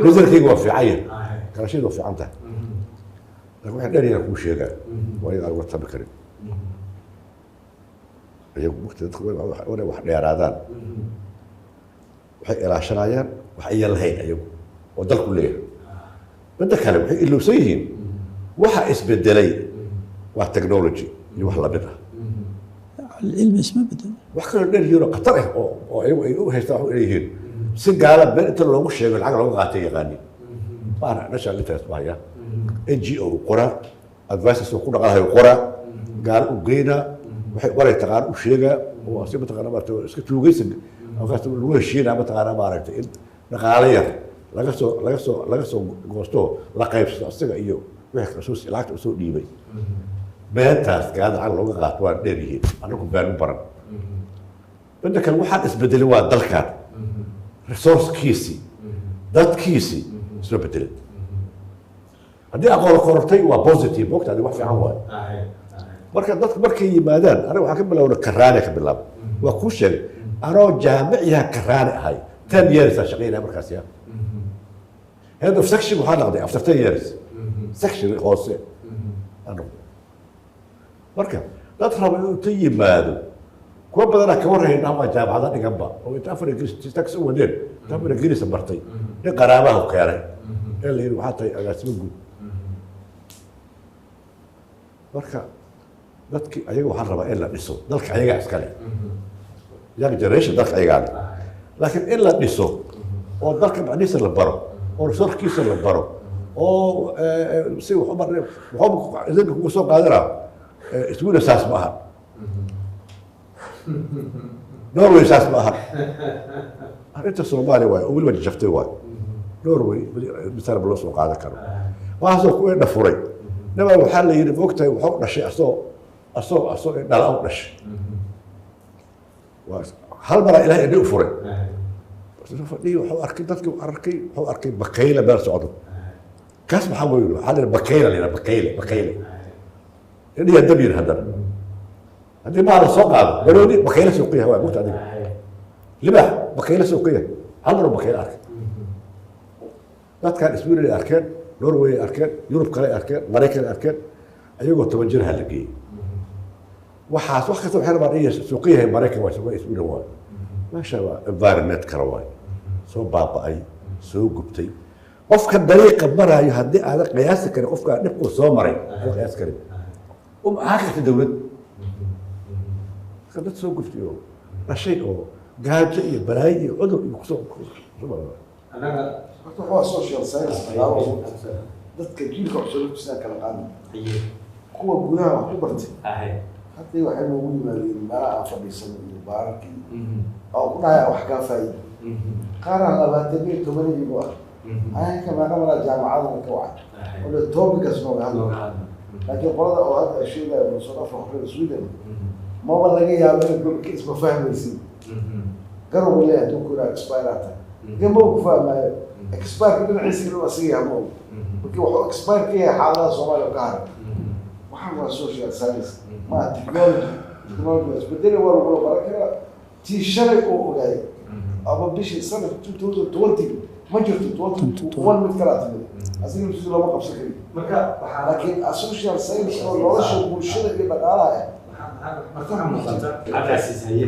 S4: نزل كي وفي عين كان شيء وفي عنده لكن إحنا ليه نكون شيء قال وأنا أروح تبكر يوم وقت تدخل وأنا واحد يرادان وحي إلى شرايان وحي الهين أيوه وده كله بدك كلام اللي سيهين وح اسبدلي والتكنولوجي اللي وح لبدها
S3: العلم اسمه بدل
S4: وحكى لنا يورو قطره او هيستاهو اليهين سقال بنت لو شيء العقل لو قاتي يغني فانا نشا اللي تسمعها ان جي او قرا ادفايس سو كنا قال قرا قال وقينا وحي وري تقال وشيغا واسيب تقال ما اسك توغيس او كاست لو هشينا ما تقال ما عرفت دقاليه laga soo goosto la qaybsado asiga iyo wixii xusuus lacagta usoo dhiibay beentaas gaada lacag looga qaato waa dheer yihiin anagu been u baran midda kale waxaan isbedelin waa dalkan resourcekiisii dadkiisii isma bedelin haddii aqoon korortay waa positive mogta adi wax fiican waayo marka dadku markay yimaadaan aniga waxaan ka bilowna karaani ka bilaaba waa kuu sheegay anoo jaamiciyaha karaani ahay 10 years aan shaqaynaya markaas yaa head of section waxaa noqday after 10 years section hoose anu marka dad raba inuu ta yimaado kuwa badanaa ka warrayna ama jaamacada dhiganba oo inta afar ingiriis tax u wadeen inta afar ingiriis bartay nin qaraabaha u keenay ee la yidhi waxaa tahay agaasimo guud marka dadkii ayaga waxaan rabaa in la dhiso dalka ayagaa iskale young generation dalka ayagaa leh laakiin in la dhiso oo dalka macnihiisa la baro oo resourcekiisa la baro oo si waxba idinka kuga soo qaadanaa iswiina saas ma aha norway saas ma aha arrinta soomaaliya waayo oo weliba jajaftay waayo norway misalba loo soo qaadan karo waxaasoo ku indha furay nabaa waxaa la yidhi moogtahay waxuu dhashay asoo dhala u dhashay hal maraa ilahay indhi u furay fadhiyo wuxuu arkay dadkii wuxuu arkay bakayle meel socdo kaas maxaa weyn waxaa la bakayla la yidhaha bakayle indhiyaa dab yidhi haddana haddii maa la soo qaado garooni bakayle soo qiyaha waa mogta adiga libaax bakayle soo qiyaha hal maroo bakayle arkay dadkan iswiinay arkeen norway arkeen yurub kale arkeen maraykan arkeen ayagoo 10 jir ha la geeyey waxaas wax kasta waxay rabaan inay suuqiyahay maraykan waa suuqa iswiina waa meesha waa environment kale waay soo baaba'ay soo gubtay qofka dariiqa maraayo haddii aadan qiyaasi karin qofka dhibkuu soo maray aadan qiyaasi karin maxaa karta dowlad dad soo gubtay oo dhashay oo gaajo iyo balaayo iyo cudur iyo kusoo
S5: anaga horta waa social science dadka jiilka cusub sidaan kala qaadna kuwa gudaha wax ku bartay haddii waxay noogu yimaadeen meelaha aan fadhiisano iyo baararkii oo ku dhahaya wax kaa faa'iida qaaraan 20 iyagu ah ayaan kamaana mala jaamacadana ka wacay oo topikas nooga hadlo laakiin qolada oo hadda sheegaya South Africa Sweden maba laga yaabo in gobol kiis ma fahmaysin garow wala haduu ku raa expire جنبه كفاية إكسبار كده نحس إنه مسيح مو بكي وحو إكسبار كيه حالة صومالي وكهرب محمد السوشيال ساينس ما تكنولوجي بس بديني ورا بركة تي شرق وجاي أبغى بيش سنة 2020 ما جرت 2021 متكرات مني أصلاً مش لو ما قبل كذي لكن السوشيال ساينس هو اللي شو بوشيل اللي بقالها
S1: ما فهم مخاطر على أساس هي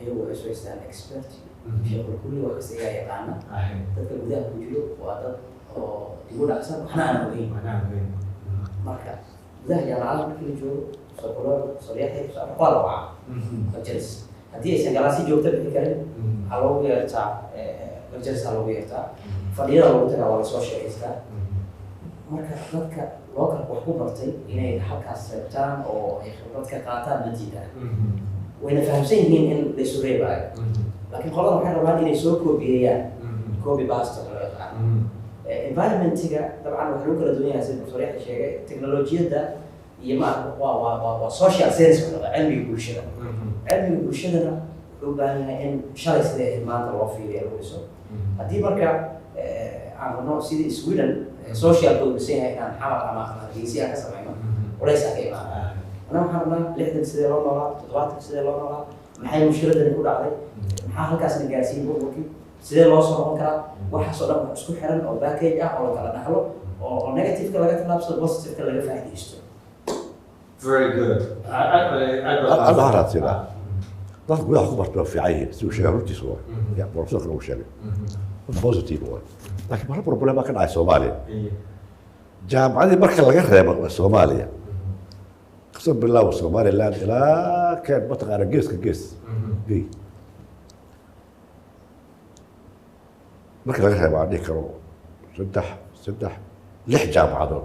S2: أيوة إيش بيستعمل إكسبرت في كل وقت سيجي يقعنا تذكر بدأ بيجوا وهذا يقول أحسن إحنا وين مركز بدأ يعني العالم كله جو سكولار صريح هيك قالوا عا مجلس هدي إيش جلسي جو تبي كلام حلو يرتاح مجلس حلو يرتاح فلينا لو تنا ولا سوشيال إستا مركز لوكال وحكومتي إنه حكى سبتان أو خبرتك قاطع نتيجة وين فهمسين إن لسوريا باي لكن خلاص ما حنا بعدين يسوق كوبي باستر environment تيجا طبعا وحلو كل الدنيا زي بصريح الشيء التكنولوجيا ده يما و social sense علمي بالشدة علمي بالشدة لو بانها إن شرط ده ما توفي له ويسو هدي مركا عملنا سيد سويدن social تو بسيها كان حرق أماكن جنسية كسر عيما وليس كيما أنا محرنا لحد سيد الله مرات تضغط سيد الله مرات محل مشكلة اللي يقول عليه محل كاس الجالسين بقولك سيد الله صار مكرا وحصل لهم اسكو حرن أو باكيج أو كلا نحلو أو نيجاتيف كلا جت نفس البوزيتيف كلا جت فايدة يشتو.
S1: Very good.
S4: أنا هرات سيدا. ضغط ولا خبرت في عيه سوي شيء روتي سوا. يعني بروفيسور كانوا شغال. بوزيتيف هو. لكن مرة بروبلم ما كان على الصومالية. جامعة المركز اللي جربها الصومالية. قسم بالله والصومالي لا لا كان بطق على قيس كقيس قي مركز غيرها بعد كانوا سدح لح جامعة دول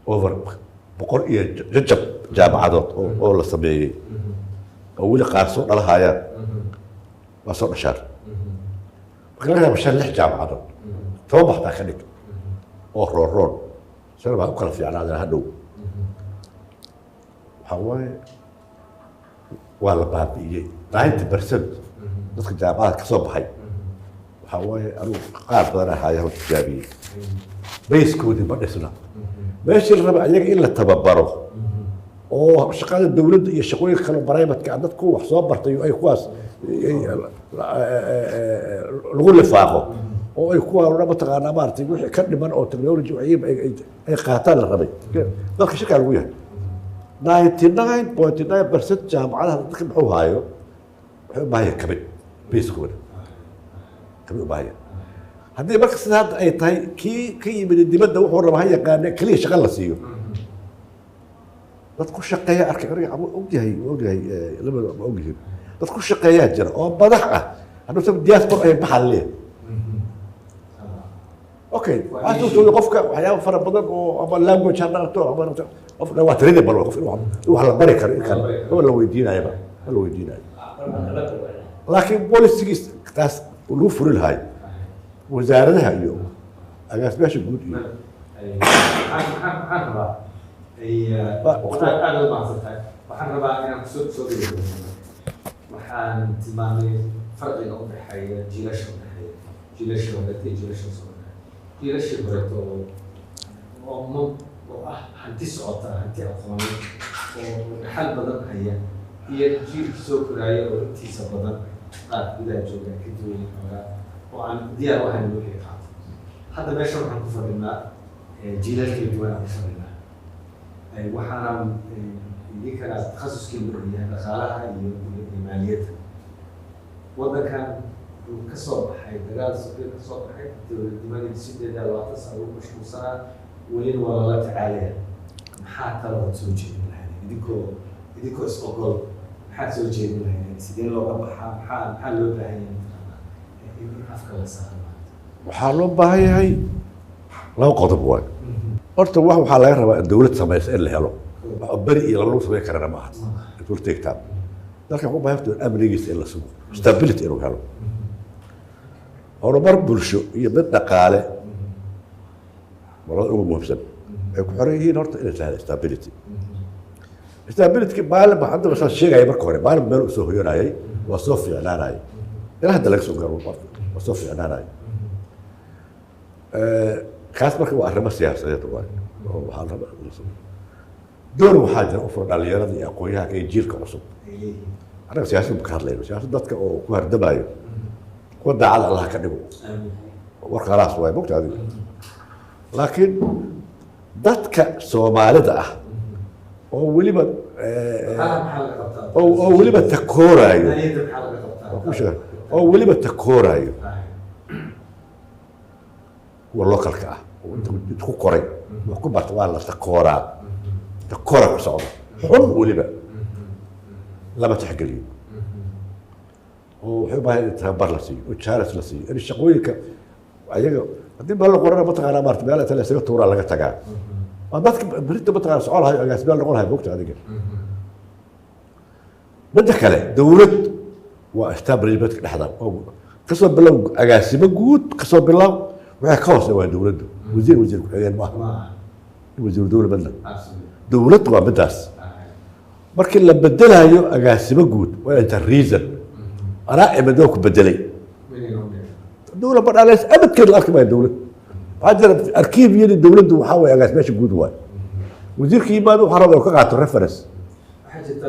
S4: اوفر بقول إيه ججب جامعة دول أول الصبي أول قارصو على هايات وصل شهر مركز غيرها مشان لح جامعة دول toban baxtaa ka dhig oo roon sana baa u kala fiicnaadana hadhow waxaa waaye waa la baabi'iyey 90% dadka jaamacada ka soo baxay waxaa waaye anigu qaar badan ahaaya hor tijaabiyey bayskoodii ma dhisna meeshii la raba ayaga in la tababaro oo shaqada dowladda iyo shaqooyinka kale baraymadka dadku wax soo bartay ay kuwaas lagu lifaaqo oo ay kuwa mataqaanaa maaragtay wixii ka dhiman oo technology ay qaataan la rabay dadka shirkaa lagu yahay 99.9% jaamacadaha dadka muxuu haayo waxay u baahaya kabid bayskooda kabid u baahaya haddii marka sida hadda ay tahay kii ka yimid dibadda wuxuu rabaa ha yaqaane keliya shaqa la siiyo dad ku shaqeeya arkay aniga ogyahay labada ma ogyihiin dad ku shaqeeyaa jira oo madax ah hadduu diaspora ay baxaan leeyahay okay waxaa soo qofka waxyaabo fara badan oo ama language ha noqoto ama qof waa trainable qof wax la bari karo kan oo la weydiinayaba la weydiinayo laakiin policies taas lagu furi lahay wasaaradaha iyo agaasimayaasha guud iyo
S1: waxaan rabaa inaan kusoo dhigo waxaan tilmaamay farqiga u dhexeeya jiilasha horeeta iyo jiilasha soo jiilashii horeeto oo ah hanti socota hanti aqooneed oo dhaxal badan haya iyo jiilkii soo koraaya oo intiisa badan qaar gudaha jooga ka duwan xoogaa oo aan diyaar u ahayn wixii qaato hadda meesha waxaan ku fadhinaa jiilalkii duwan aan ku fadhinaa waxaana idinkana takhasuskii muxuu yahay dhaqaalaha iyo maaliyadda waddankan wuxuu ka soo baxay dagaal sokeeye ka soo baxay dowladnimadii 28 sano ugu mashquulsanaa welina waa lala tacaalaya maxaa talada soo jeedin lahayd idinkoo is ogol maxaad soo jeedin lahayd sidee looga baxaa maxaa loo baahan yahay in afka la saaro
S4: waxaa loo baahan yahay laba qodob waay horta waxaa laga rabaa in dowlad samaysa in la helo beri iyo lagu samayn karana maaha dowlad teegtaa dalka waxu baahan amnigiisa in la sugo stability inuu helo horumar bulsho iyo mid dhaqaale walada ugu muhiimsan ay ku xoran yihiin horta inay tahay stability maalin hadda waxaan sheegaya marka hore maalin meel uu soo hoyanayay waa soo fiicnaanayay ilaa hadda laga soo gaaro waa soo fiicnaanayay kaas marka waa arrimo siyaasadeed waay oo waxaa la rabaa door waxaa jira u furan dhalinyarada iyo aqoonyahanka iyo jiilka cusub annaga siyaasadda ka hadlayno siyaasad dadka oo ku hardamayo kuwa daacada allah ka dhigo warkaalaas waay mogta adiga laakiin dadka soomaalida ah oo weliba oo weliba takooraayo oo weliba takooraayo kuwa localka ah ku koray wax ku barta waa la takooraa takoora ku socda xun weliba lama tixgeliyo oo waxay u baahan in tababar la siiyo oo jaaris la siiyo in shaqooyinka ayaga haddii meel la qorana mataqaanaa maarta meel inta la isaga tuuraa laga tagaa waa dadka berita mataqaana socon lahayo agaasimaal noqon lahayo mogta adiga midda kale dowlad waa establishmentka dhexda oo kasoo bilow agaasimo guud kasoo bilow waxay ka hoose waa dowladdu wasiir ku-xigeen maaha wasiir dowla badna dowlad waa midaas markii la bedelayo agaasimo guud waa inta reason anaa imadoo ku bedelay dowlad badhaleys abadkeed la arki maayo dowlad waxaa jira arkiibyadii dowladdu waxaa waye agaasimayaasha guud waay wasiirka yimaado waxaa raba ka qaato reference
S1: waxaa jirta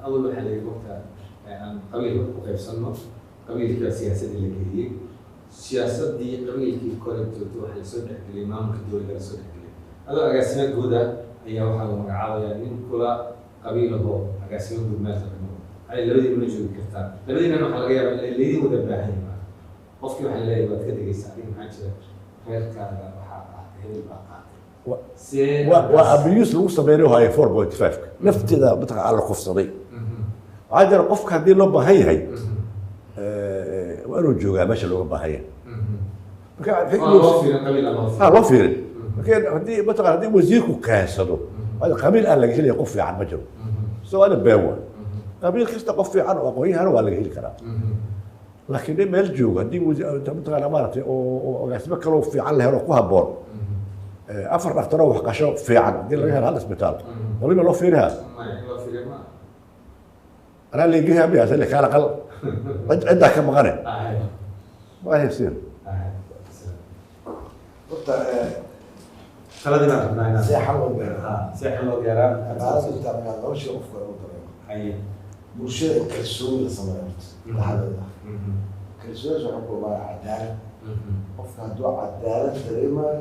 S1: awal waxaa laga ogtaa aan qabiilka ku qaybsanno qabiilka siyaasadii la geliyey siyaasadii qabiilkii kore joogto waxaa lasoo dhexgeliyey maamulka dowladda lasoo dhexgeliyey adoo agaasimo guuda ayaa waxaa la magacaabayaa nin kula qabiilahoo agaasimo guud meelka dhimo ay labadiina ma joogi kartaa labadiinana waxaa laga yaabaa in laydin wada baahan yahay qofkii waxaa leeyahay waad ka degaysaa adiga maxaa jira reerkaaga waxaa qaatay hebel baa qaatay
S4: waa abuse lagu sameynayo haya 4.5 nafteeda mataqaa alla kufsaday waxaa jira qofka haddii loo baahan yahay waa inuu joogaa meesha looga baahan yahay loo fiirin haddii mataqaa haddii wasiirku kaasado qabiil aan laga helaya qof fiican ma jiro so ana been waa qabiil kasta qof fiican oo aqoon-yahana waa laga heli karaa laakiin nin meel jooga haddii mataqaana maaragtay oo agaasimo kaloo fiican la helo ku habboon afar dhakhtaroo wax qasho fiican haddii laga helo hal isbitaal waliba loo fiirihaa anaa leegihaa miyaas ile kaala qal ciddaa ka maqane ma haysiin
S5: horta
S1: taladii baan rabnaa inaan
S5: see xal loo gaaraa
S1: see xal loo gaaraa
S5: dhaqaalada intaa magaa laba shay qofka lagu dareemo
S1: haye
S5: bulshada in kalsooni la sameeyo horta dhexdeeda kalsoonidaas waxaa ku imaanaya cadaalad qofka hadduu cadaalad dareemayo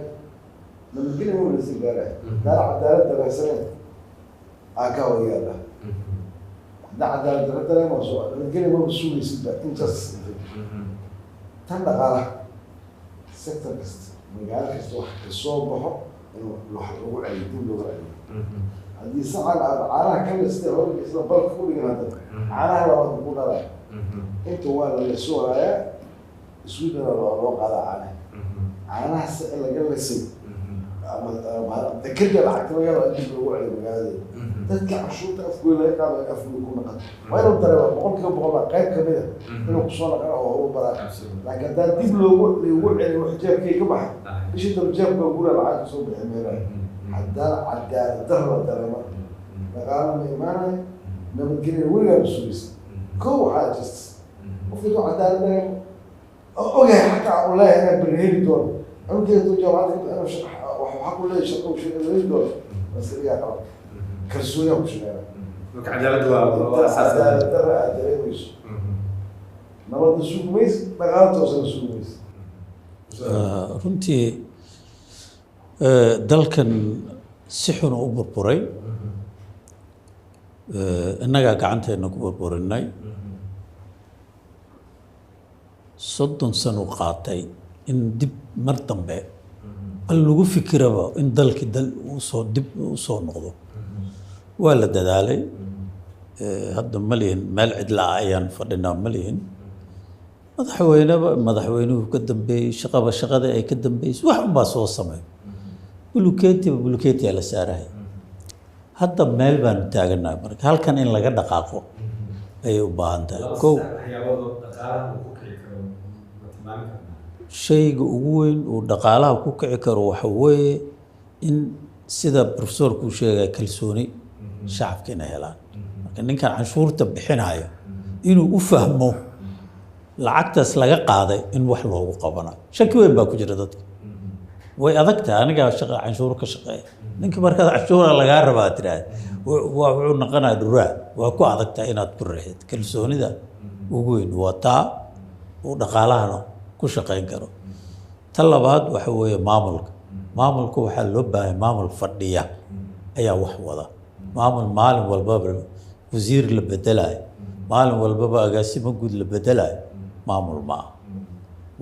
S5: nabadgelya ma wada sii gaaraya haddaan cadaalad dareensanayn aakaa waa yaala haddaan cadaalad dare dareemayso nabadgelya maba sugaysidba intaas tan dhaqaalaha sector kasta magaalo kasta wax kasoo baxo in wax lagu celiyo dib looga celiyo haddii sacan aad caanaha ka listay hore sida balka ku dhigan hadda caanaha labaad ku dhalaya inta waa la leesoohayaa iswidana loo qaadaa caanaha caanaha si laga lesay ama dekeda lacagta laga helo dib loogu celiyo magaaladeeda dadka cashuurta afkooda laga qaado afkooda ku naqan waa inuu dareema boqolkiiba boqol baa qayb kamid a inuu kusoo naqan oo horu baraa laakiin haddaan dib loogu celiyo wax jeebkay ka baxay bishii dab jeebka gura lacag kasoo bixi meelaha haddaan cadaalad dar la dareemo dhaqaala ma imaanayo nabadgelya weligaa ma sugaysa kow waxaa jirta qofka duu cadaalad dareemo oo ogahay xataa u leeyahay inaan beri heli doono cunkeedu jaamacadda inuu wax xaq u leeyahay shaqo u sheegay heli doono bas igaa qaba kalsooni ku shaqeeya
S1: marka cadaaladdu waa asaas
S5: cadaalad dar aad dareemayso nabadda sugmaysa dhaqaala toosana sugmaysa
S3: runtii dalkan si xun u burburay innagaa gacanteena ku burburinay 30 sano qaatay in dib mar dambe bal lagu fikiraba in dalkii dal dib u soo noqdo waa la dadaalay hadda ma lihin meel cidlaa ayaan fadhinaa ma lihin madaxweynuhu ka dambeeyey shaqada ay ka dambeysay wax unbaa soo sameey buluketiya la saarahay hadda meel baanu taaganahay marka halkan in laga dhaqaaqo ayay u baahan tahay kow shayga ugu weyn uu dhaqaalaha ku kici karo waxa weeye in sida profesorku sheegay kalsooni shacabka inay helaan marka ninkan canshuurta bixinayo inuu u fahmo lacagtaas laga qaaday in wax loogu qabanayo shaki weyn baa ku jira dadka way adag tahay anigaa canshuur ka shaqeeya ninka markaad canshuura lagaa rabaa tiraahda wuxuu noqonaya dhuraa waa ku adag tahay inaad ku raxid kalsoonida ugu weyn waa taa uu dhaqaalahana ku shaqeyn karo ta labaad waxa weeye maamulka waxaa loo baahay maamul fadhiya ayaa wax wada maamul maalin walbaba wasiir la bedelayo maalin walbaba agaasimo guud la bedelayo maamul ma ah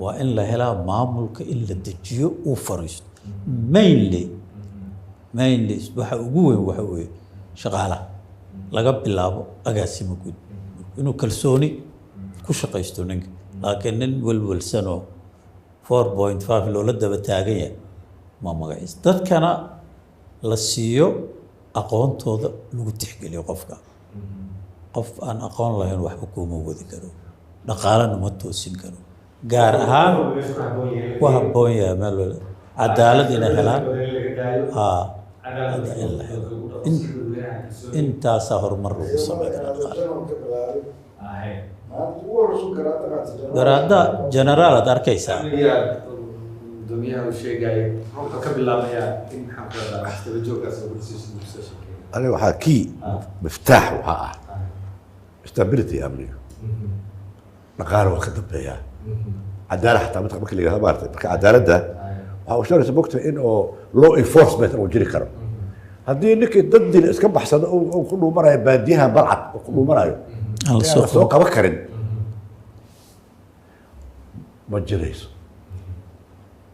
S3: waa in la helaa maamulka in la dejiyo uu fariisto mainly waxa ugu weyn waxa weeye shaqaalaha laga bilaabo agaasimo guud inuu kalsooni ku shaqaysto ninka laakiin nin walwalsanoo 4.5 loola daba taagan yahay ma magaciis dadkana la siiyo aqoontooda lagu tixgeliyo qofka qof aan aqoon lahayn waxba kuma wadi karo dhaqaalana ma toosin karo gaar ahaan ku habboon yahay meel wala cadaalad inay helaan in la helo intaasaa horumar lagu sameyn karaa garaada generaal aad arkaysaa
S1: gudoomiyaha uu sheegay wuxuu ka bilaabayaa in maxaan ku radaa daba jooggaas oo bulshadiisa
S4: aniga waxaa kii miftaax waxaa ah stability amniga dhaqaale waa ka dambeeyaa cadaalad xataa marka la yihahdo maarata marka cadaaladda waxaa u sheegaysa mogta in oo law enforcement uu jiri karo haddii ninkii dad dil iska baxsado uu ku dhuumanayo baadiyaha balcad uu ku dhuumanayo aan soo qaban karin ma jirayso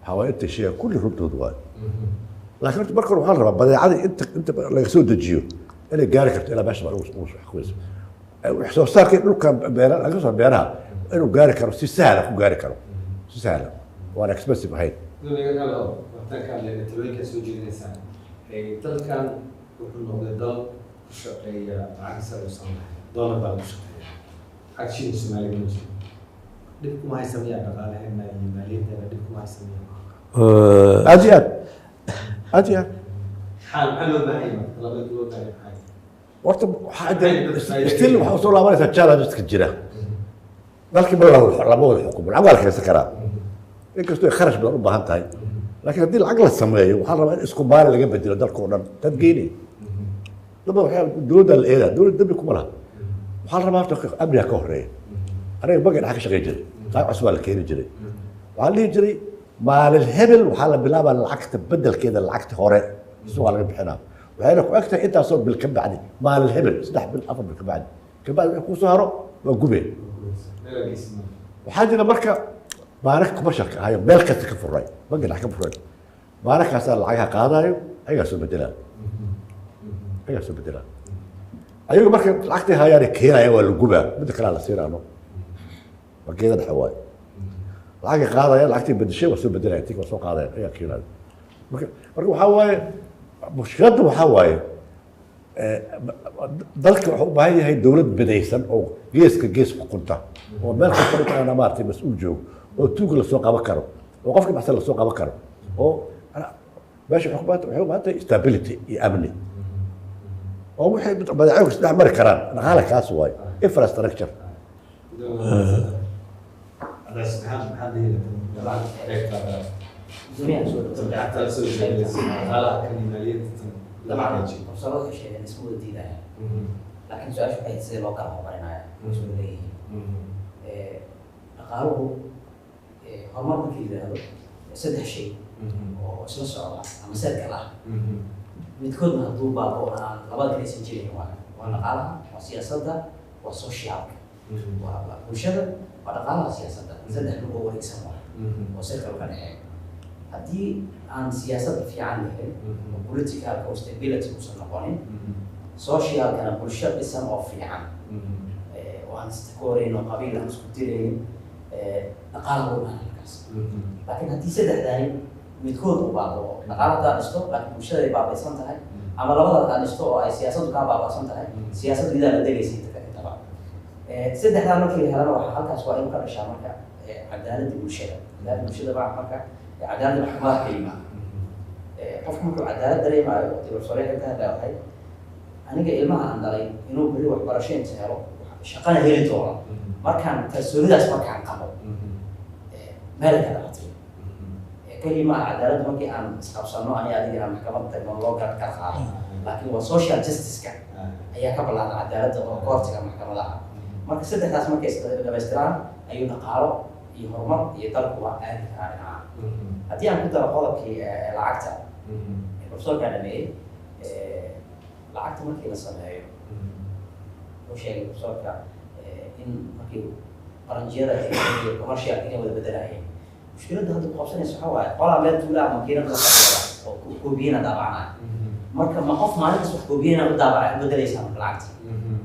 S4: waxaa waa inta sheega kulli runtood waayo laakiin horta marka hore waxaa la rabaa badeecadii inta laga soo dejiyo inay gaari karto ilaa meesha baa wax soo saarkii dhulkan laga soo beeraha inuu gaari karo si sahla ku gaari karo si sahla waan expensive ahayn
S1: talooyinkaa soo jeedinaysaan dalkan wuxuu noqday dal ku shaqeeya lacag sare usan lahayn dollar baa lagu shaqeeya lacag shilin soomaaliya ma jiro dhib kuma haysamayaan dhaqaalaheena iyo maaliyadeena dhib kuma haysamayaan
S4: aad iyo aad aad iyo aad
S1: maxaa loo baahan yahay marka labada loo baahan yahay
S4: horta still waxaa usoo laabanaysaa challengeska jira dalkii ma lama wada xukumo lacag waa la keensan karaa inkastoo ay kharash badan u baahan tahay laakiin haddii lacag la sameeyo waxaa la rabaa in isku maali laga bedelo dalka oo dhan dad geynay daba waxaa dowladda la eedaa dowladda dambi kuma laha waxaa la rabaa horta amniga ka horeeya aniga bangi dhaxa ka shaqayn jiray lacag cusub baa la keeni jiray waxaa la dhihi jiray maalin hebel waxaa la bilaabaa lacagta bedelkeeda lacagta hore suuqa laga bixinaa waxayna ku egtahay intaasoo bil ka bacdi maalin hebel 3 bil 4 bil ka bacdi wixii kusoo haro waa gubeen waxaa jira marka baarak commercialka ahayo meel kasta ka furay bangi dhax ka furay baarakaasaa lacagaha qaadayo ayagaa soo bedelaa ayagu marka lacagtay hayaana keenaya waa la gubaa midda kalea la siinaano bangeeda dhexe waayo lacagay qaadaya lacagtay bedeshay waa soo bedelaya tig waa soo qaadaya ayaa keenaya marka waxaa waaye mushkiladda waxaa waaye dalka wuxuu u baahan yahay dowlad bedaysan oo geeska gees xukunta oo meel kasta dhinacaana maaragtay mas-uul joogo oo tuuga lasoo qaban karo oo qofka baxsan lasoo qaban karo oo meesha waxay u baahan tahay stability iyo amni oo waxay badeecooyinka isdhex mari karaan dhaqaale kaas waayo infrastructure
S2: طبعا بصراحه شيء اسمه جديد لكن سؤال شو حيصير لو كان عمرنا شو اللي قالوا هم كذا سدح شيء وسو صعب مسألة كلام midkoodna hadduu baabo aan labada kale aysan jirin waa dhaqaalaha waa siyaasadda waa socialka waa bulshada waa dhaqaalaha siyaasadda saddex lug oo wareegsan oo circle ka dhexeeya haddii aan siyaasadda fiican lahayn oo politicalka oo stability uusan noqonin socialkana bulsho dhisan oo fiican oo aan istakoorayno qabiil aan isku diraynin dhaqaalaha u baahan halkaas laakiin haddii saddexdaani midkood u baabo dhaqaaladaa dhisto laakiin bulshada ay baabaysan tahay ama labada kaa dhisto oo ay siyaasaddu kaa baabaasan tahay siyaasaddu idaa la degaysa intaba saddexdaa markii la helana waxaa halkaas waa inuu ka dhashaa marka cadaaladda bulshada baa marka cadaaladda maxkamadaha ka yimaada qofku markuu cadaalad dareemaayo dibadsoreexa ka hadlaahay aniga ilmaha aan dhalay inuu beri waxbarasho inta helo shaqana heli doono markaan kalsoonidaas markaan qabo meel ka dhalatay كلمة عدالة ممكن أن تقبلنا أن يأتي إلى محكمة تكنولوجيا كخار لكن هو social justice كان هي قبل العدالة وقارة المحكمة لها ما كسرت الناس ما كيس باستلام أي نقارة يهرمر يطلقوا هذه العام هذه أنا كنت أقول في العقد البروفيسور كان ليه العقد ما كي نصنعه وشيء البروفيسور كان إن ما كي برنجيرة كوميرشال كي ولا بدلاهي مشكلة هذا القابسين يسحوا قال لا تقول لا ممكن أن كوبينا دابعنا مركب ما قف ما نسمح كوبينا دابع بدل يسمع العقد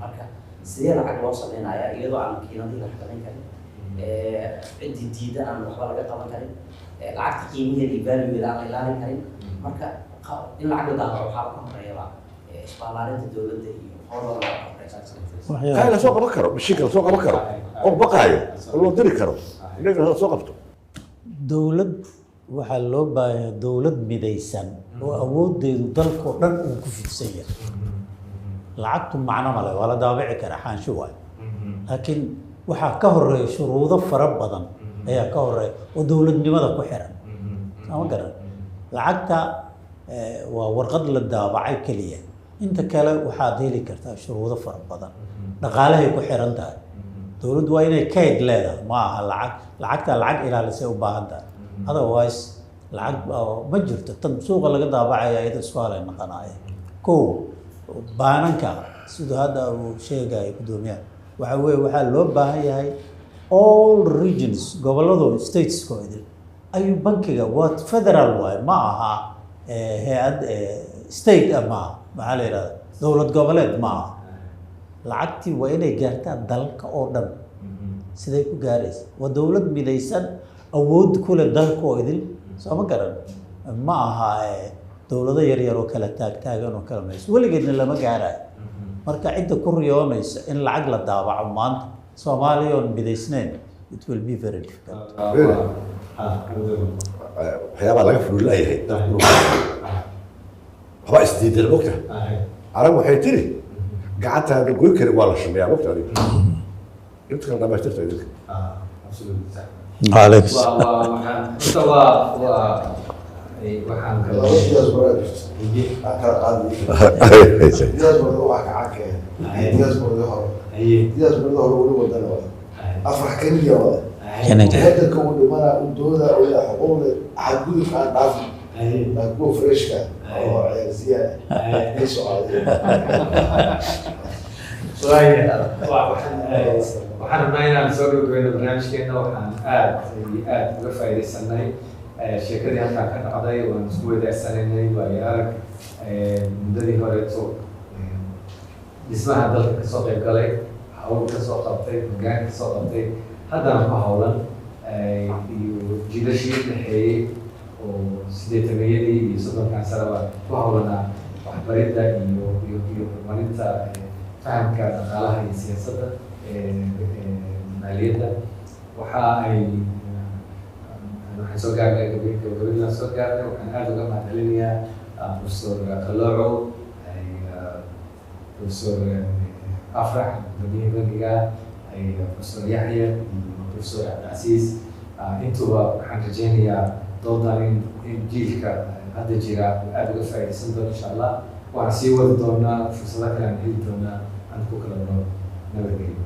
S2: مركب سير العقد وصل هنا يدو على ممكن أن يحتمل كذا عدة جديدة عن الأخبار اللي قبل كذا العقد قيمية اللي بالو إلى كذا مركب إن العقد دابع وحاول قريبا إشبالات الدولة دي حول
S4: هاي سوق بكرة بالشكل سوق بكرة أو بقايا والله دري كرو نقدر سوق بتو
S3: dowlad waxaa loo baahanyaa dowlad midaysan oo awoodeedu dalkoo dhan uu ku fidsan yahay lacagtu macno male waa la daabici karaa xaansho waay laakiin waxaa ka horeeya shuruudo fara badan ayaa ka horeeya oo dowladnimada ku xiran sama garan lacagta waa warqad la daabacay keliya inta kale waxaad heli kartaa shuruudo fara badan dhaqaalahay ku xiran tahay dowladdu waa inay kayd leedahay ma aha lacagta lacag ilaalisay u baahan tahay otherwise lacag ma jirto tan suuqa laga daabacaya iyada su'aalay noqonaya kow baananka sidoo hadda uu sheegay gudoomiyaha waxa weeye waxaa loo baahan yahay all regions goboladu stateskoodii ayuu bankiga waa federal waay ma aha hay-ad state ma maxaa la yidhahda dowlad goboleed ma aha lacagtii waa inay gaartaa dalka oo dhan siday ku gaaraysa waa dowlad midaysan awood ku leh dalka oo idil soo ma garan ma aha dowlado yaryar oo kala taagtaagan oo kala mayso weligeedna lama gaarayo marka cidda ku riyoonaysa in lacag la daabaco maanta soomaaliya oon midaysnayn it will be very difficult.
S4: waxyaabaha laga fululayahay waxbaa isdiidan mogta carab waxay tiri gacantaada goyn kari waa la shameeyaa mogta adiga inta kale dhamaystirta idinka
S3: Alex.
S1: waxaan
S5: laba diaspora jirta aan kala qaadnay diasporada waxaa gacan keen diasporada hore diasporada hore weli wadana wada afrax keliya wada wadanka uu dhimana uu dooda uu yaa xuquuqda xadgudubka aan dhaafin kuwa freshka oo ciyaarsiya ay socodeen
S1: waxaan rabnaa inaan soo gabagabeyno barnaamijkeena waxaan aad iyo aad uga faa'iidaysanay sheekadii halkaan ka dhacday waan isku wadaagsananay waayo arag muddadii horeeto dhismaha dalka kasoo qayb galay hawl kasoo qabtay hoggaan kasoo qabtay haddana ku hawlan iyo jiilashii dhexeeyey oo 80-yadii iyo 30-kan sanaba ku hawlanaa waxbaridda iyo horumarinta fahamka dhaqaalaha iyo siyaasadda maaliyadda waxa ay waxaan soo gaarnay gabagabadii soo gaarnay waxaan aad uga mahadcelinayaa professor qalooco professor afrax gudoomiyaha bangiga professor yaxya iyo professor cabdicasiis intuba waxaan rajeynayaa doodan in jiilka hadda jira aad uga faa'iidaysan doono insha allah waxaan sii wadi doonaa fursado kale aan heli doonaa aan ku kala nabadgelyo